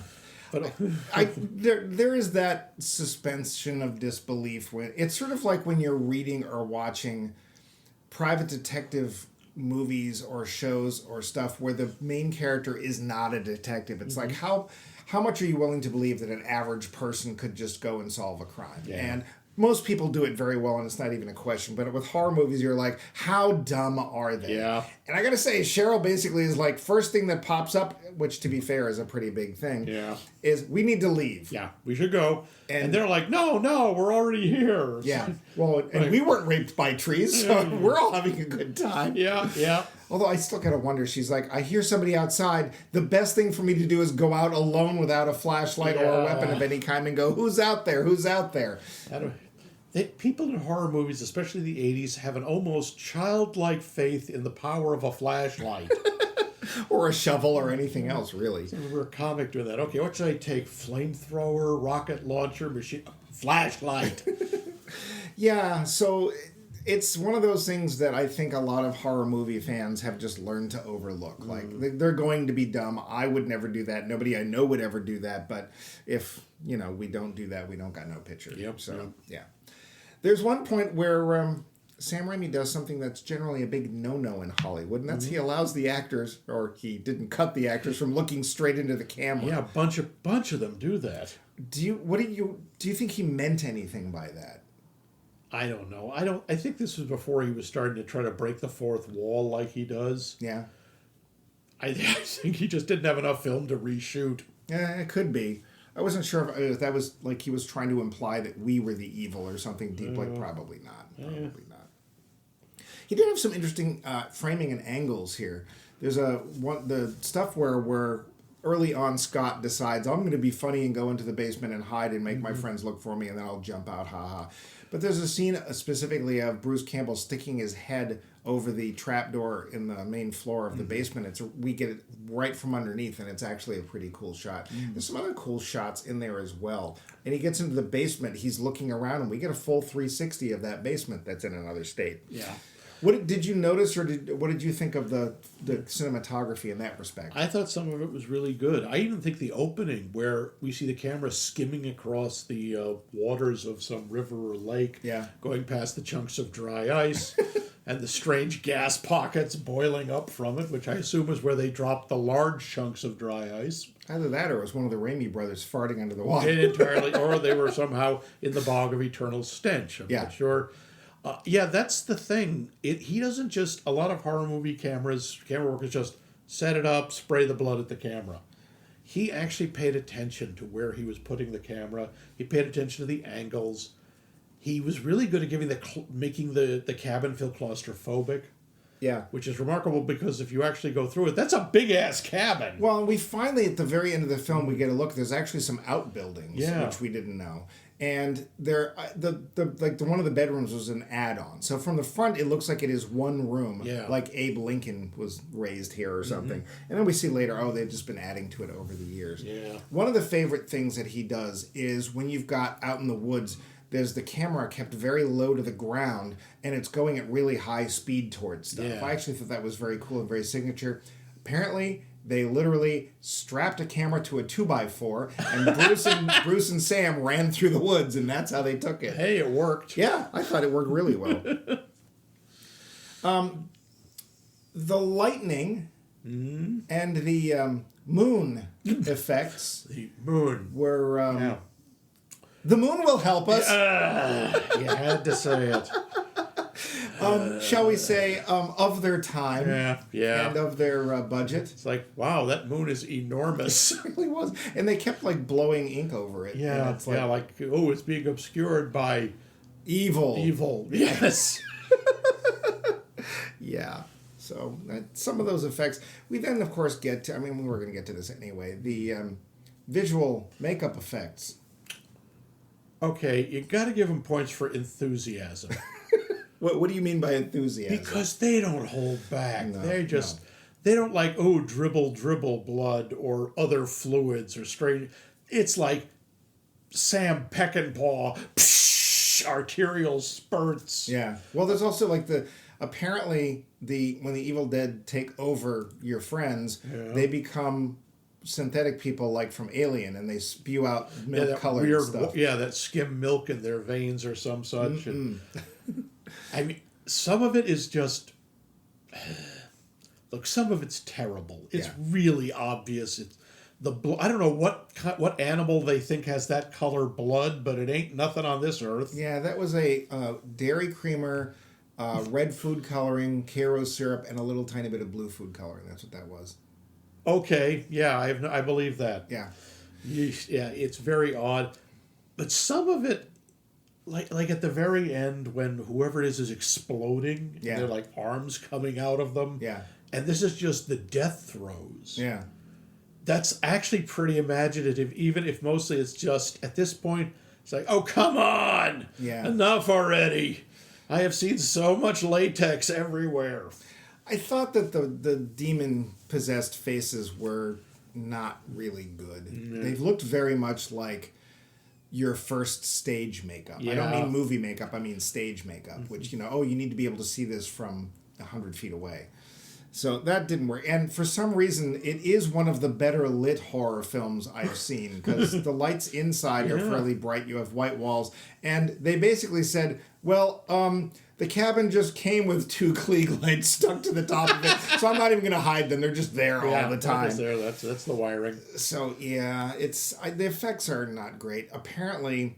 But there is that suspension of disbelief when it's sort of like when you're reading or watching private detective movies or shows or stuff where the main character is not a detective. It's like how much are you willing to believe that an average person could just go and solve a crime? Yeah. And most people do it very well, and it's not even a question. But with horror movies, you're like, how dumb are they? Yeah. And I gotta say, Cheryl basically is like, first thing that pops up, which to be fair is a pretty big thing, is we need to leave. Yeah, we should go. And they're like, no, we're already here. Yeah. Well, and we weren't raped by trees, so we're all having a good time. Yeah. Although I still gotta wonder, she's like, I hear somebody outside. The best thing for me to do is go out alone without a flashlight or a weapon of any kind and go, "Who's out there? Who's out there?" People in horror movies, especially the 80s, have an almost childlike faith in the power of a flashlight. Or a shovel or anything else, really. So we're a comic doing that. Okay, what should I take? Flamethrower, rocket launcher, machine, flashlight. Yeah, so it's one of those things that I think a lot of horror movie fans have just learned to overlook. Like, they're going to be dumb. I would never do that. Nobody I know would ever do that. But if, we don't do that, we don't got no picture. Yep. So, yeah. There's one point where Sam Raimi does something that's generally a big no-no in Hollywood, and that's he allows the actors, or he didn't cut the actors from looking straight into the camera. Yeah, a bunch of them do that. Do you think he meant anything by that? I don't know. I think this was before he was starting to try to break the fourth wall like he does. Yeah. I think he just didn't have enough film to reshoot. Yeah, it could be. I wasn't sure if that was like he was trying to imply that we were the evil or something deep. Like, probably not. Probably not. He did have some interesting framing and angles here. There's the stuff where early on Scott decides, I'm going to be funny and go into the basement and hide and make my friends look for me, and then I'll jump out, haha. But there's a scene specifically of Bruce Campbell sticking his head over the trapdoor in the main floor of the basement. We get it right from underneath, and it's actually a pretty cool shot. There's some other cool shots in there as well. And he gets into the basement, he's looking around, and we get a full 360 of that basement that's in another state. Yeah. What did you notice, or what did you think of the cinematography in that respect? I thought some of it was really good. I even think the opening where we see the camera skimming across the waters of some river or lake, going past the chunks of dry ice, and the strange gas pockets boiling up from it, which I assume is where they dropped the large chunks of dry ice. Either that, or it was one of the Raimi brothers farting under the water. Entirely, or they were somehow in the bog of eternal stench. I'm not sure. That's the thing. He doesn't just, a lot of horror movie camera work is just set it up, spray the blood at the camera. He actually paid attention to where he was putting the camera. He paid attention to the angles. He was really good at making the cabin feel claustrophobic. Yeah. Which is remarkable because if you actually go through it, that's a big-ass cabin. Well, we finally, at the very end of the film, we get a look. There's actually some outbuildings, Yeah. which we didn't know. And there, one of the bedrooms was an add-on. So from the front, it looks like it is one room, like Abe Lincoln was raised here or something. And then we see later, they've just been adding to it over the years. Yeah. One of the favorite things that he does is when you've got out in the woods, there's the camera kept very low to the ground, and it's going at really high speed towards stuff. Yeah. I actually thought that was very cool and very signature. Apparently, they literally strapped a camera to a 2x4, and Bruce and Sam ran through the woods, and that's how they took it. Hey, it worked. Yeah, I thought it worked really well. The lightning and the moon effects The moon. were... The moon will help us. You had to say it. Shall we say, of their time and of their budget. It's like, wow, that moon is enormous. It really was. And they kept, blowing ink over it. Yeah, and it's being obscured by evil. evil. Yes. Yeah. So, some of those effects. We then, of course, get to, we were going to get to this anyway, the visual makeup effects. Okay, you got to give them points for enthusiasm. What do you mean by enthusiasm? Because they don't hold back. No, They don't like, dribble blood or other fluids or straight. It's like Sam Peckinpah, arterial spurts. Yeah. Well, there's also apparently when the Evil Dead take over your friends, they become synthetic people like from Alien, and they spew out milk-colored stuff. Yeah, that skim milk in their veins or some such. And, some of it is just... Look, some of it's terrible. It's really obvious. It's I don't know what animal they think has that color blood, but it ain't nothing on this earth. Yeah, that was a dairy creamer, red food coloring, Karo syrup, and a little tiny bit of blue food coloring. That's what that was. Okay, yeah, I believe that. Yeah. Yeah, it's very odd. But some of it, like at the very end when whoever it is exploding, and they're like arms coming out of them. Yeah. And this is just the death throes. Yeah. That's actually pretty imaginative, even if mostly it's just, at this point, it's like, oh, come on! Yeah. Enough already! I have seen so much latex everywhere. I thought that the demon-possessed faces were not really good. Mm-hmm. They've looked very much like your first stage makeup. Yeah. I don't mean movie makeup, I mean stage makeup, which, you need to be able to see this from 100 feet away. So that didn't work. And for some reason, it is one of the better lit horror films I've seen, because the lights inside are fairly bright. You have white walls. And they basically said, well, the cabin just came with 2 Klieg lights stuck to the top of it, so I'm not even going to hide them. They're just there all the time. There. That's the wiring. So, yeah, the effects are not great. Apparently,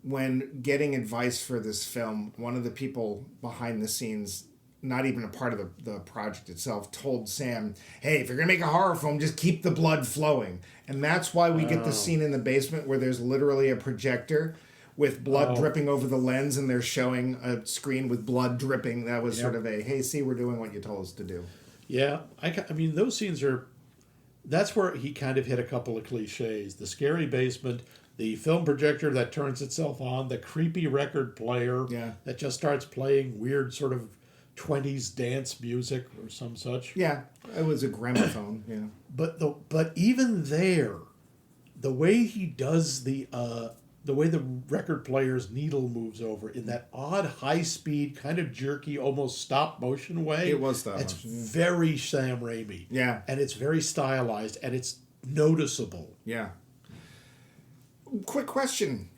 when getting advice for this film, one of the people behind the scenes, not even a part of the project itself, told Sam, hey, if you're going to make a horror film, just keep the blood flowing. And that's why we get the scene in the basement where there's literally a projector with blood dripping over the lens, and they're showing a screen with blood dripping. That was sort of hey, see, we're doing what you told us to do. Yeah, I mean, those scenes are... That's where he kind of hit a couple of cliches. The scary basement, the film projector that turns itself on, the creepy record player that just starts playing weird sort of 20s dance music or some such. Yeah, it was a gramophone, But even there, the way he does the the way the record player's needle moves over in that odd high speed, kind of jerky, almost stop motion way. It was stop It's motion. very Sam Raimi. Yeah. And it's very stylized and it's noticeable. Yeah. Quick question.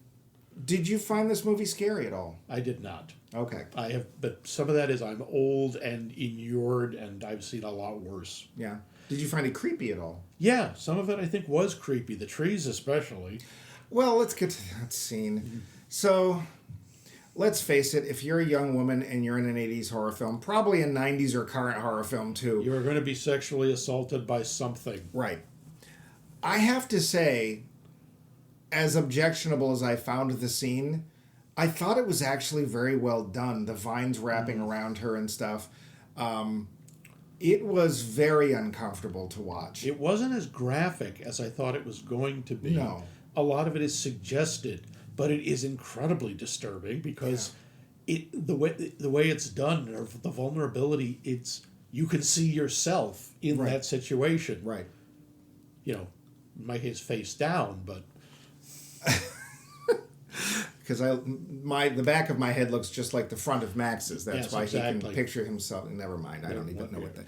Did you find this movie scary at all? I did not. Okay. I have, but some of that is I'm old and inured, and I've seen a lot worse. Yeah. Did you find it creepy at all? Yeah, some of it I think was creepy. The trees especially. Well, let's get to that scene. So, let's face it, if you're a young woman and you're in an 80s horror film, probably a 90s or current horror film too. You are going to be sexually assaulted by something. Right. I have to say, as objectionable as I found the scene, I thought it was actually very well done. The vines wrapping around her and stuff. It was very uncomfortable to watch. It wasn't as graphic as I thought it was going to be. No. A lot of it is suggested, but it is incredibly disturbing because the way it's done, or the vulnerability, you can see yourself in Right. that situation. Right. You know, in my case, face down, but Because the back of my head looks just like the front of Max's. That's Yes, why he exactly. can picture himself. Never mind. I don't even know what yeah. that.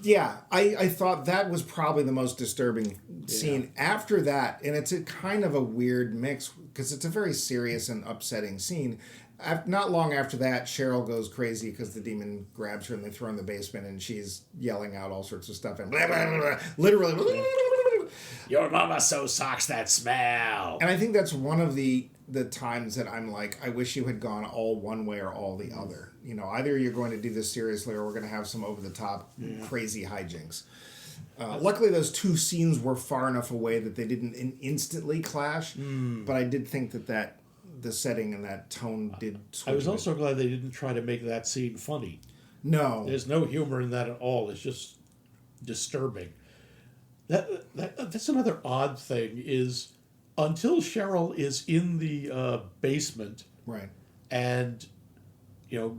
Yeah, I thought that was probably the most disturbing scene. After that, and it's a kind of a weird mix because it's a very serious and upsetting scene. Not long after that, Cheryl goes crazy because the demon grabs her and they throw her in the basement and she's yelling out all sorts of stuff and blah, blah, blah, blah, literally. your mama so sucks that smell. And I think that's one of the times that I'm like, I wish you had gone all one way or all the other. You know, either you're going to do this seriously or we're going to have some over-the-top crazy hijinks. Luckily, those two scenes were far enough away that they didn't instantly clash. But I did think that the setting and that tone did switch. I was also glad they didn't try to make that scene funny. No. There's no humor in that at all. It's just disturbing. That's another odd thing is until Cheryl is in the basement Right. and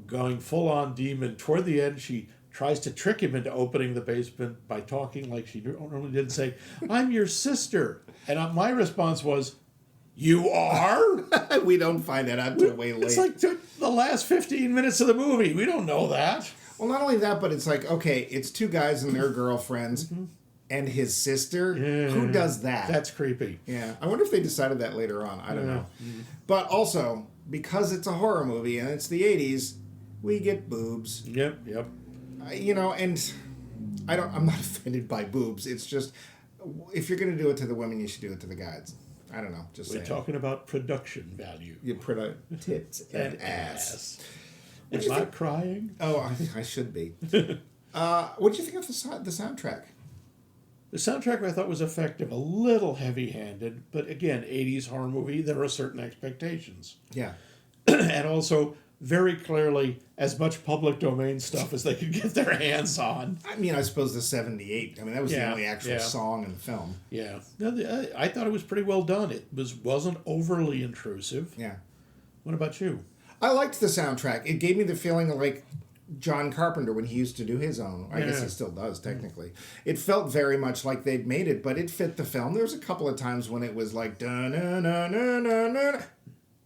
going full on demon, toward the end she tries to trick him into opening the basement by talking like she normally did and say, "I'm your sister." And my response was, "You are?" We don't find that out till way late. It's like the last 15 minutes of the movie. We don't know that. Well, not only that, but it's like, okay, it's two guys and their girlfriends and his sister. Yeah. Who does that? That's creepy. Yeah. I wonder if they decided that later on. I don't know. But also, because it's a horror movie and it's the 80s, we get boobs. Yep. And I'm not offended by boobs. It's just, if you're going to do it to the women, you should do it to the guys. I don't know. Just We're saying. talking about production value. You put a tits and ass. Am you I think? crying? Oh, I should be. What did you think of the soundtrack? The soundtrack I thought was effective, a little heavy-handed, but again, 80s horror movie, there are certain expectations. Yeah. And also, very clearly, as much public domain stuff as they could get their hands on. I mean, I suppose the 78. I mean, that was the Yeah, only actual yeah. song in the film. Yeah. No, I thought it was pretty well done. It wasn't overly intrusive. Yeah. What about you? I liked the soundtrack. It gave me the feeling of like John Carpenter when he used to do his own. I guess Yeah. he still does, technically. It felt very much like they'd made it, but it fit the film. There was a couple of times when it was like, da-na-na-na-na-na.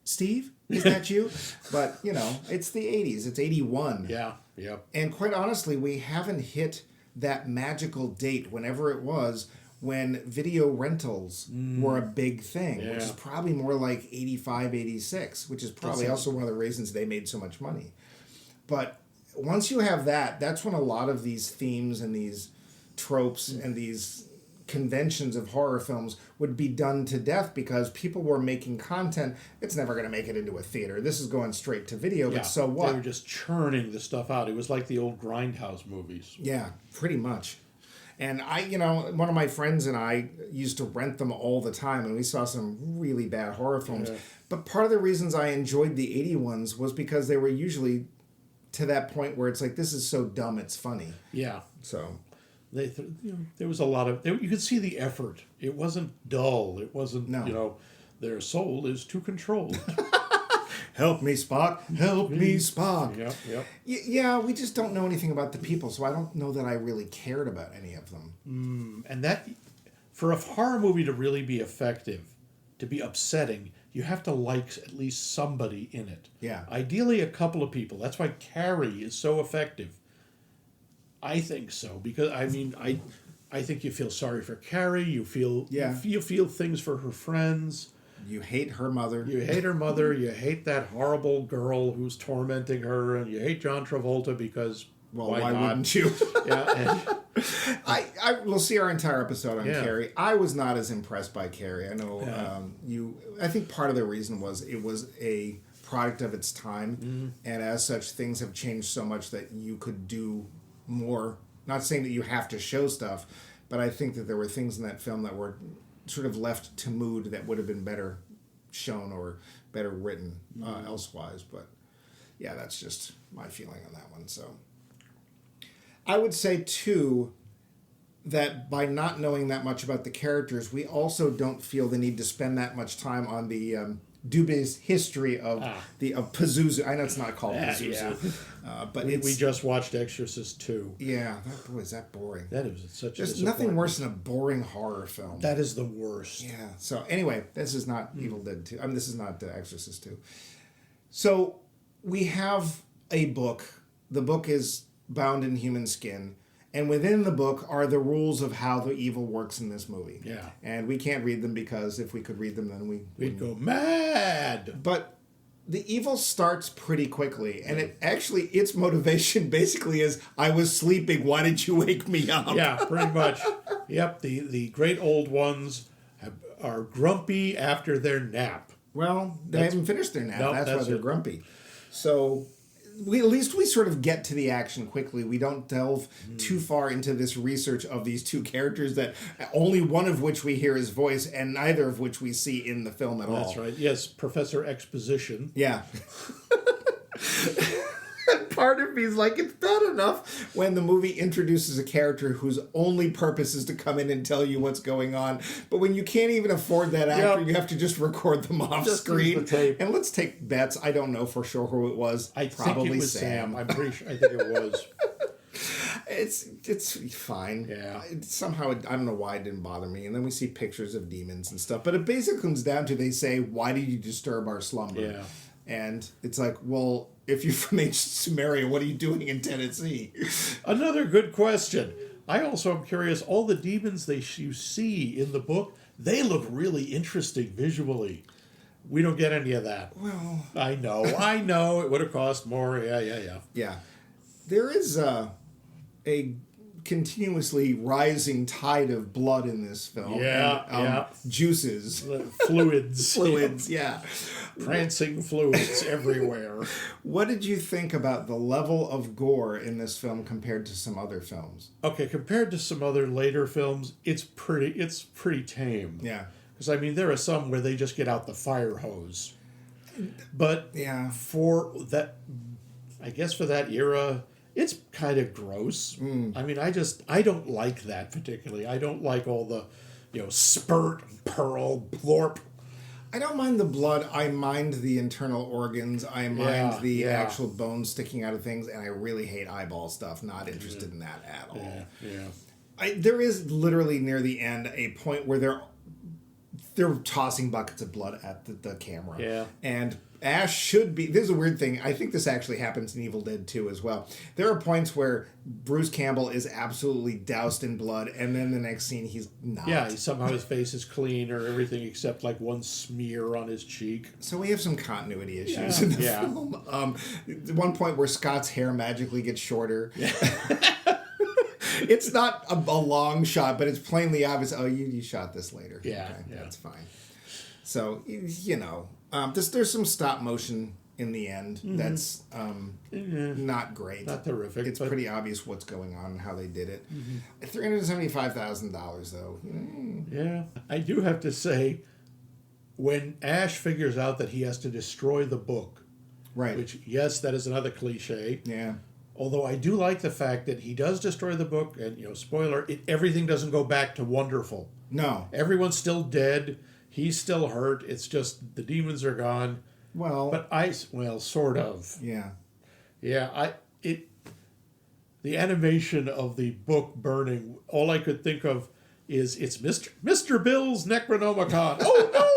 Steve, is that you? But, it's the 80s. It's 81. Yeah. Yep. And quite honestly, we haven't hit that magical date, whenever it was, when video rentals were a big thing, which is Yeah. probably more like 85, 86, which is probably That's also one of the reasons they made so much money. But once you have that, that's when a lot of these themes and these tropes and these conventions of horror films would be done to death because people were making content. It's never going to make it into a theater. This is going straight to video, Yeah. but so what? They were just churning the stuff out. It was like the old Grindhouse movies. Yeah, pretty much. And one of my friends and I used to rent them all the time, and we saw some really bad horror films. Yeah. But part of the reasons I enjoyed the 80 ones was because they were usually to that point where it's like, this is so dumb, it's funny. Yeah. So, There was a lot of... You could see the effort. It wasn't dull. It wasn't, No. their soul is too controlled. help me, Spock. Help me, Spock. Yep. Yeah, we just don't know anything about the people, so I don't know that I really cared about any of them. And that... For a horror movie to really be effective, to be upsetting, you have to like at least somebody in it. Yeah. Ideally, a couple of people. That's why Carrie is so effective. I think so, because I think you feel sorry for Carrie. You feel you feel things for her friends. You hate her mother. You hate her mother. You hate that horrible girl who's tormenting her, and you hate John Travolta because why not? Wouldn't you? Yeah. We'll see our entire episode on Yeah. Carrie. I was not as impressed by Carrie. I know I think part of the reason was it was a product of its time, and as such, things have changed so much that you could do more. Not saying that you have to show stuff, but I think that there were things in that film that were sort of left to mood that would have been better shown or better written elsewise. But yeah, that's just my feeling on that one. So I would say too that by not knowing that much about the characters, we also don't feel the need to spend that much time on the dubious history of Pazuzu. I know it's not called Pazuzu, but we just watched Exorcist 2. Yeah, is that boring? That is such. There's nothing worse than a boring horror film. That is the worst. Yeah. So anyway, this is not Evil Dead 2. I mean, this is not Exorcist 2. So we have a book. The book is bound in human skin. And within the book are the rules of how the evil works in this movie. Yeah. And we can't read them because if we could read them, then we'd go mad. But the evil starts pretty quickly. And its motivation basically is, I was sleeping, why did you wake me up? Yeah, pretty much. Yep, the great old ones are grumpy after their nap. Well, they haven't finished their nap. No, that's why they're grumpy. So at least we sort of get to the action quickly. We don't delve too far into this research of these two characters that only one of which we hear his voice and neither of which we see in the film at all. That's right. Yes, Professor Exposition. Yeah. Part of me is like, it's not enough when the movie introduces a character whose only purpose is to come in and tell you what's going on. But when you can't even afford that actor, you have to just record them off screen. Use the tape. And let's take bets. I don't know for sure who it was. I Probably think it was Sam. I'm pretty sure. I think it was. It's fine. Yeah. Somehow, I don't know why it didn't bother me. And then we see pictures of demons and stuff. But it basically comes down to, they say, why did you disturb our slumber? Yeah. And it's like, well, if you're from ancient Sumeria, what are you doing in Tennessee? Another good question. I also am curious, all the demons you see in the book, they look really interesting visually. We don't get any of that. Well, I know. It would have cost more. Yeah. Yeah. There is a continuously rising tide of blood in this film. Yeah, and, juices. Fluids. Fluids, yeah. Prancing fluids everywhere. What did you think about the level of gore in this film compared to some other films? Okay, compared to some other later films, it's pretty tame. Yeah. Because, I mean, there are some where they just get out the fire hose. But yeah, for that, I guess for that era, it's kind of gross. I mean, I don't like that particularly. I don't like all the, spurt, pearl, blorp. I don't mind the blood. I mind the internal organs. I mind the actual bones sticking out of things, and I really hate eyeball stuff. Not interested in that at all. Yeah. There is literally near the end a point where they're tossing buckets of blood at the camera. Yeah. And Ash should be... There's a weird thing. I think this actually happens in Evil Dead 2 as well. There are points where Bruce Campbell is absolutely doused in blood, and then the next scene he's not. Yeah, somehow his face is clean or everything except like one smear on his cheek. So we have some continuity issues in the film. One point where Scott's hair magically gets shorter. Yeah. It's not a long shot, but it's plainly obvious. Oh, you shot this later. Yeah, okay, that's fine. So, there's some stop motion in the end that's not great. Not terrific. It's pretty obvious what's going on and how they did it. $375,000, though. Yeah. I do have to say, when Ash figures out that he has to destroy the book, right? Which, yes, that is another cliche. Yeah. Although I do like the fact that he does destroy the book, and, spoiler, everything doesn't go back to wonderful. No. Everyone's still dead. He's still hurt. It's just the demons are gone. Well. But sort of. Yeah. Yeah, the animation of the book burning, all I could think of is it's Mr. Bill's Necronomicon. Oh, no!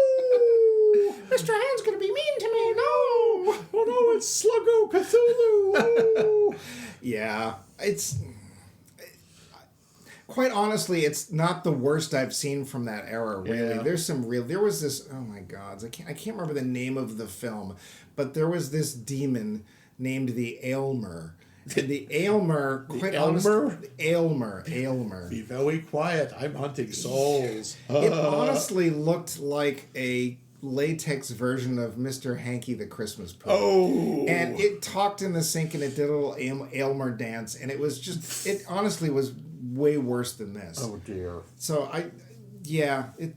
Mr. Hand's gonna be mean to me. No. Oh no, it's Sluggo Cthulhu. Oh. Yeah, it's quite honestly, it's not the worst I've seen from that era. Really, Yeah. there's some real. There was this. Oh my God, I can't remember the name of the film, but there was this demon named the Aylmer. And the Aylmer, quite honestly, Aylmer. Be very quiet. I'm hunting souls. It honestly looked like a latex version of Mr. Hanky the Christmas Pooh. Oh. And it talked in the sink and it did a little Aylmer dance, and it was just, it honestly was way worse than this. Oh dear. So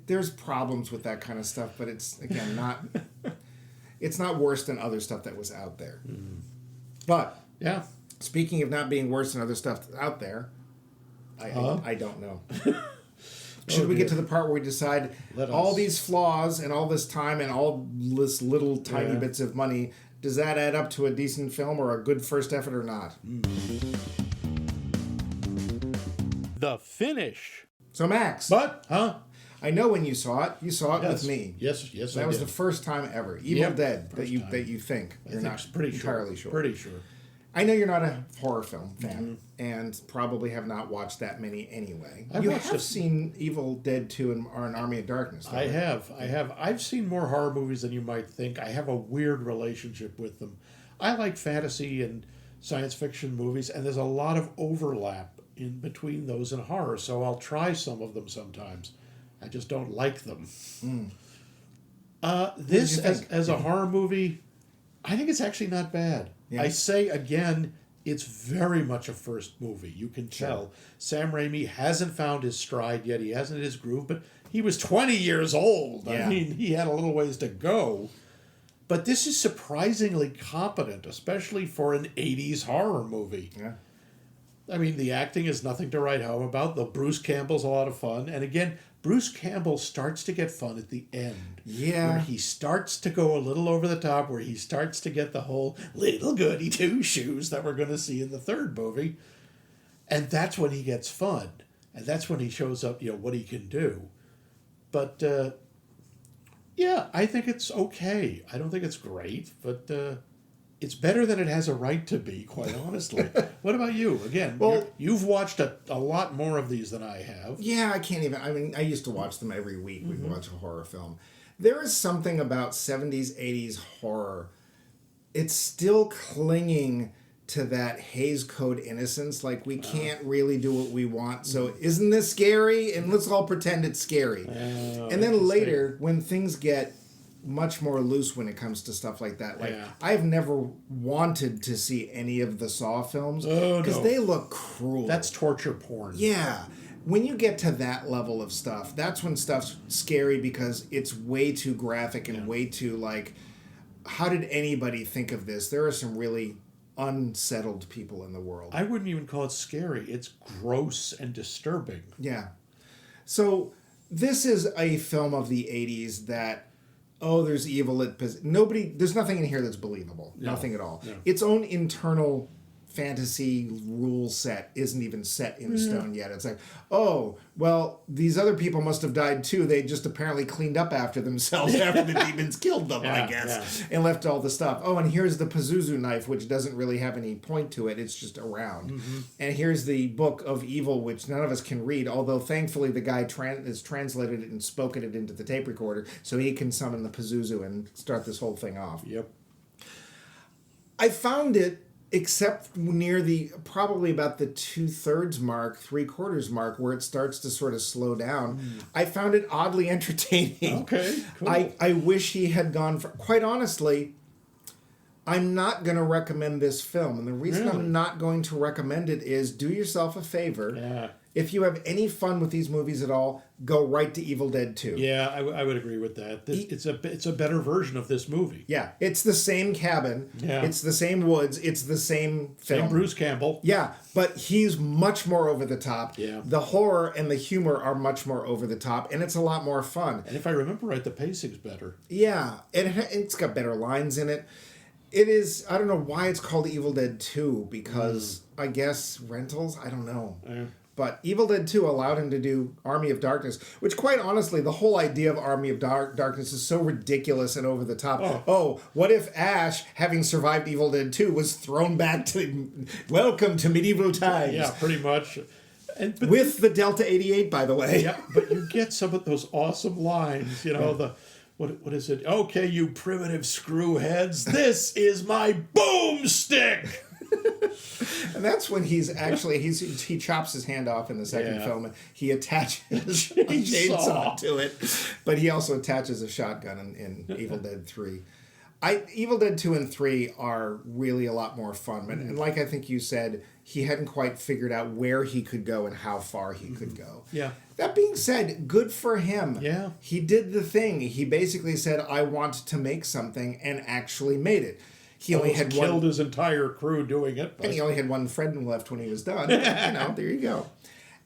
there's problems with that kind of stuff, but it's, again, not, it's not worse than other stuff that was out there. But, Yeah. speaking of not being worse than other stuff out there, I don't know. Should we get to the part where we decide all these flaws and all this time and all this little tiny bits of money, does that add up to a decent film or a good first effort or not? The finish. So Max, I know when you saw it with me. Yes, That was the first time ever. Evil Dead that you think. I You're think not pretty entirely sure. Pretty sure. I know you're not a horror film fan, and probably have not watched that many anyway. You have seen Evil Dead 2 and An Army of Darkness, though, I right? have. I've seen more horror movies than you might think. I have a weird relationship with them. I like fantasy and science fiction movies, and there's a lot of overlap in between those and horror, so I'll try some of them sometimes. I just don't like them. This, as a horror movie, I think it's actually not bad. Yeah. I say again, it's very much a first movie. You can tell. Sam Raimi hasn't found his stride yet. He hasn't hit his groove, but he was 20 years old. Yeah. I mean, he had a little ways to go. But this is surprisingly competent, especially for an 80s horror movie. Yeah. I mean, the acting is nothing to write home about. The Bruce Campbell's a lot of fun. And again, Bruce Campbell starts to get fun at the end. Yeah. Where he starts to go a little over the top, where he starts to get the whole little goody two shoes that we're going to see in the third movie. And that's when he gets fun. And that's when he shows up, what he can do. But, I think it's okay. I don't think it's great, but it's better than it has a right to be, quite honestly. What about you? Again, you've watched a lot more of these than I have. Yeah, I can't even. I mean, I used to watch them every week. We'd watch a horror film. There is something about 70s, 80s horror. It's still clinging to that Hays Code innocence. Like, we can't really do what we want. So, isn't this scary? And let's all pretend it's scary. And then later, when things get much more loose when it comes to stuff like that. Like, I've never wanted to see any of the Saw films because they look cruel. That's torture porn. Yeah. When you get to that level of stuff, that's when stuff's scary because it's way too graphic and way too, like, how did anybody think of this? There are some really unsettled people in the world. I wouldn't even call it scary. It's gross and disturbing. Yeah. So this is a film of the 80s that, there's evil. There's nothing in here that's believable. No, nothing at all. No. Its own internal fantasy rule set isn't even set in stone yet. It's like, these other people must have died too. They just apparently cleaned up after themselves after the demons killed them, I guess, and left all the stuff. Oh, and here's the Pazuzu knife, which doesn't really have any point to it. It's just around. And here's the Book of Evil, which none of us can read, although thankfully the guy has translated it and spoken it into the tape recorder so he can summon the Pazuzu and start this whole thing off. Yep. I found it, except near probably about the 2/3 mark, 3/4 mark, where it starts to sort of slow down. I found it oddly entertaining. Okay, cool. I wish he had gone for, quite honestly, I'm not going to recommend this film. And the reason I'm not going to recommend it is do yourself a favor. Yeah. If you have any fun with these movies at all, go right to Evil Dead 2. Yeah, I would agree with that. It's a better version of this movie. Yeah, it's the same cabin. Yeah. It's the same woods. It's the same film. Same Bruce Campbell. Yeah, but he's much more over the top. Yeah. The horror and the humor are much more over the top, and it's a lot more fun. And if I remember right, the pacing's better. Yeah, it's got better lines in it. It is, I don't know why it's called Evil Dead 2, because I guess rentals? I don't know. But Evil Dead 2 allowed him to do Army of Darkness, which quite honestly, the whole idea of Army of Darkness is so ridiculous and over the top. Oh, what if Ash, having survived Evil Dead 2, was thrown back to welcome to medieval times? Yeah, pretty much. With the Delta 88, by the way. Yeah, but you get some of those awesome lines, what is it? Okay, you primitive screwheads, this is my boomstick! And that's when he chops his hand off in the second film, and he attaches a chainsaw to it, but he also attaches a shotgun in Evil Dead 3. Evil Dead 2 and 3 are really a lot more fun, and like I think you said, he hadn't quite figured out where he could go and how far he could go. Yeah. That being said, good for him. Yeah. He did the thing. He basically said, I want to make something, and actually made it. He only had killed his entire crew doing it. And he only had one friend left when he was done. There you go.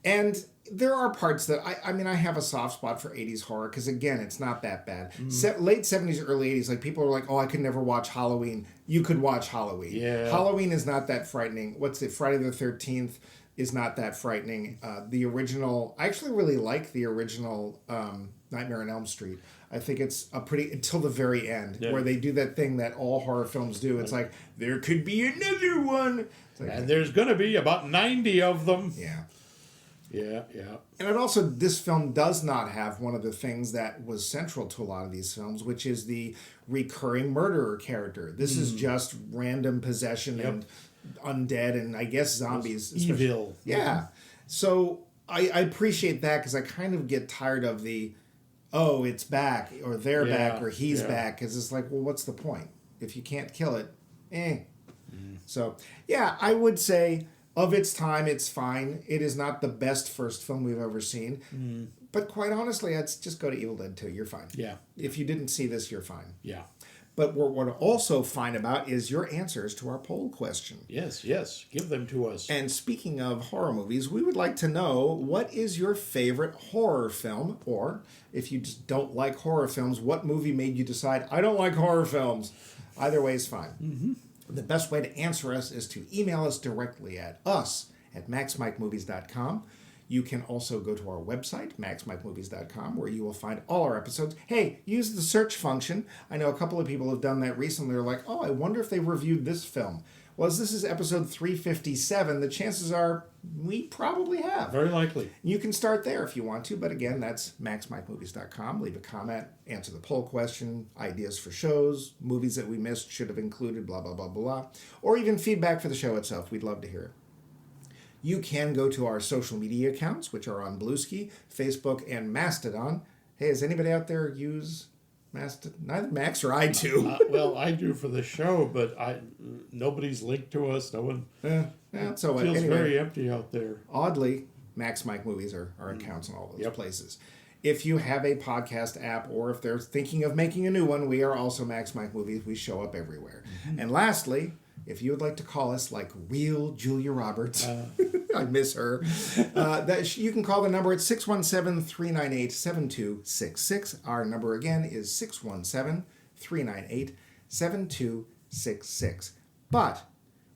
And there are parts that, I have a soft spot for 80s horror, because again, it's not that bad. Late 70s, early 80s, like people were like, oh, I could never watch Halloween. You could watch Halloween. Yeah. Halloween is not that frightening. Friday the 13th is not that frightening. The original, I actually really like the original Nightmare on Elm Street. I think it's until the very end, where they do that thing that all horror films do. It's like, there could be another one. Like, and there's going to be about 90 of them. Yeah. Yeah. And this film does not have one of the things that was central to a lot of these films, which is the recurring murderer character. This is just random possession and undead and I guess zombies. Evil. Yeah. So I appreciate that, because I kind of get tired of the, oh, it's back, or they're back, or he's back, because it's like, well, what's the point? If you can't kill it, So, yeah, I would say of its time, it's fine. It is not the best first film we've ever seen. But quite honestly, I'd just go to Evil Dead 2. You're fine. Yeah. If you didn't see this, you're fine. Yeah. But what we're also fine about is your answers to our poll question. Yes. Give them to us. And speaking of horror movies, we would like to know, what is your favorite horror film? Or, if you just don't like horror films, what movie made you decide, I don't like horror films? Either way is fine. The best way to answer us is to email us directly at maxmikemovies.com. You can also go to our website, maxmikemovies.com, where you will find all our episodes. Hey, use the search function. I know a couple of people have done that recently. They're like, oh, I wonder if they reviewed this film. Well, as this is episode 357, the chances are we probably have. Very likely. You can start there if you want to, but again, that's maxmikemovies.com. Leave a comment, answer the poll question, ideas for shows, movies that we missed, should have included, blah, blah, blah, blah, or even feedback for the show itself. We'd love to hear it. You can go to our social media accounts, which are on Bluesky, Facebook, and Mastodon. Hey, does anybody out there use Mastodon? Neither Max or I do. Well, I do for the show, but nobody's linked to us. No one. So feels anyway, very empty out there. Oddly, Max Mike Movies are accounts in all those places. If you have a podcast app, or if they're thinking of making a new one, we are also Max Mike Movies. We show up everywhere. And lastly, if you would like to call us like real Julia Roberts, I miss her, you can call the number at 617-398-7266. Our number again is 617-398-7266. But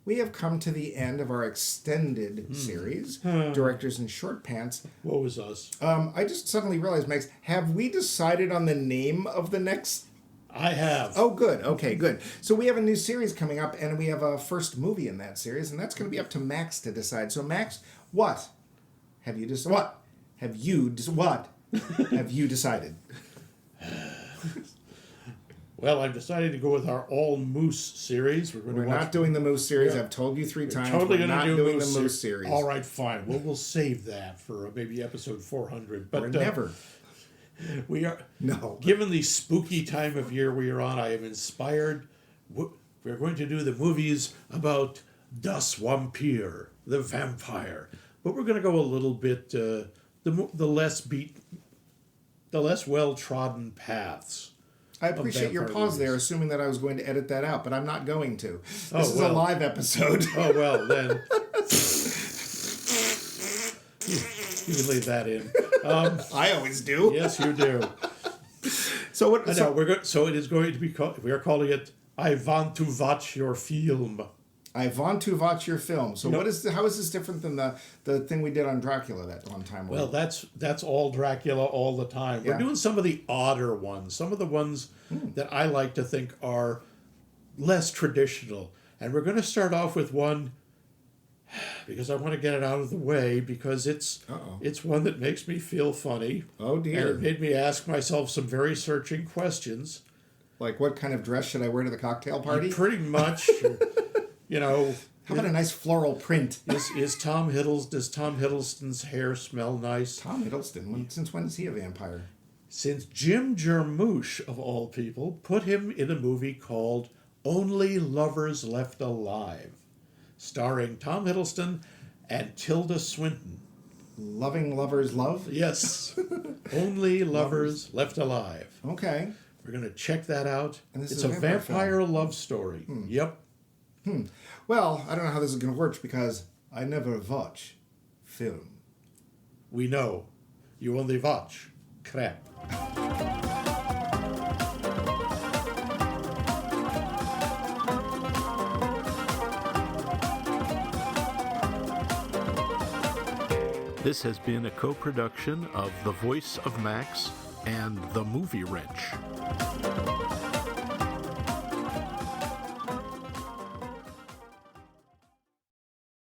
we have come to the end of our extended series, Directors in Short Pants. What was us? I just suddenly realized, Max, have we decided on the name of the next? I have. Oh, good. Okay, good. So we have a new series coming up, and we have a first movie in that series, and that's going to be up to Max to decide. So, Max, what have you decided? What have you decided? Well, I've decided to go with our all moose series. We're not doing the moose series. I've told you 3 times. Totally we're not doing the moose series. All right, fine. Well, we'll save that for maybe episode 400. But or never. We are no. Given the spooky time of year we are on, I am inspired. We're going to do the movies about Das Vampir, the vampire, but we're going to go a little bit the less well trodden paths. I appreciate your pause there, assuming that I was going to edit that out, but I'm not going to. This is well. a live episode. Oh well, then you can leave that in. I always do. Yes, you do. So what? So it is going to be called. We are calling it "I Want to Watch Your Film." I want to watch your film. So No. how is this different than the thing we did on Dracula that one time? Well, that's all Dracula all the time. We're Yeah. doing some of the odder ones, some of the ones that I like to think are less traditional. And we're going to start off with one because I want to get it out of the way because it's one that makes me feel funny. Oh, dear. And it made me ask myself some very searching questions. Like, what kind of dress should I wear to the cocktail party? Pretty much, you know. How about a nice floral print? Does Tom Hiddleston's hair smell nice? Tom Hiddleston, since when is he a vampire? Since Jim Jarmusch, of all people, put him in a movie called Only Lovers Left Alive, starring Tom Hiddleston and Tilda Swinton. Loving lovers love? Yes. Only Lovers Left Alive. Okay. We're going to check that out. And this It's is a a vampire love story. Yep. Well, I don't know how this is going to work because I never watch film. We know. You only watch crap. This has been a co-production of The Voice of Max and The Movie Wrench.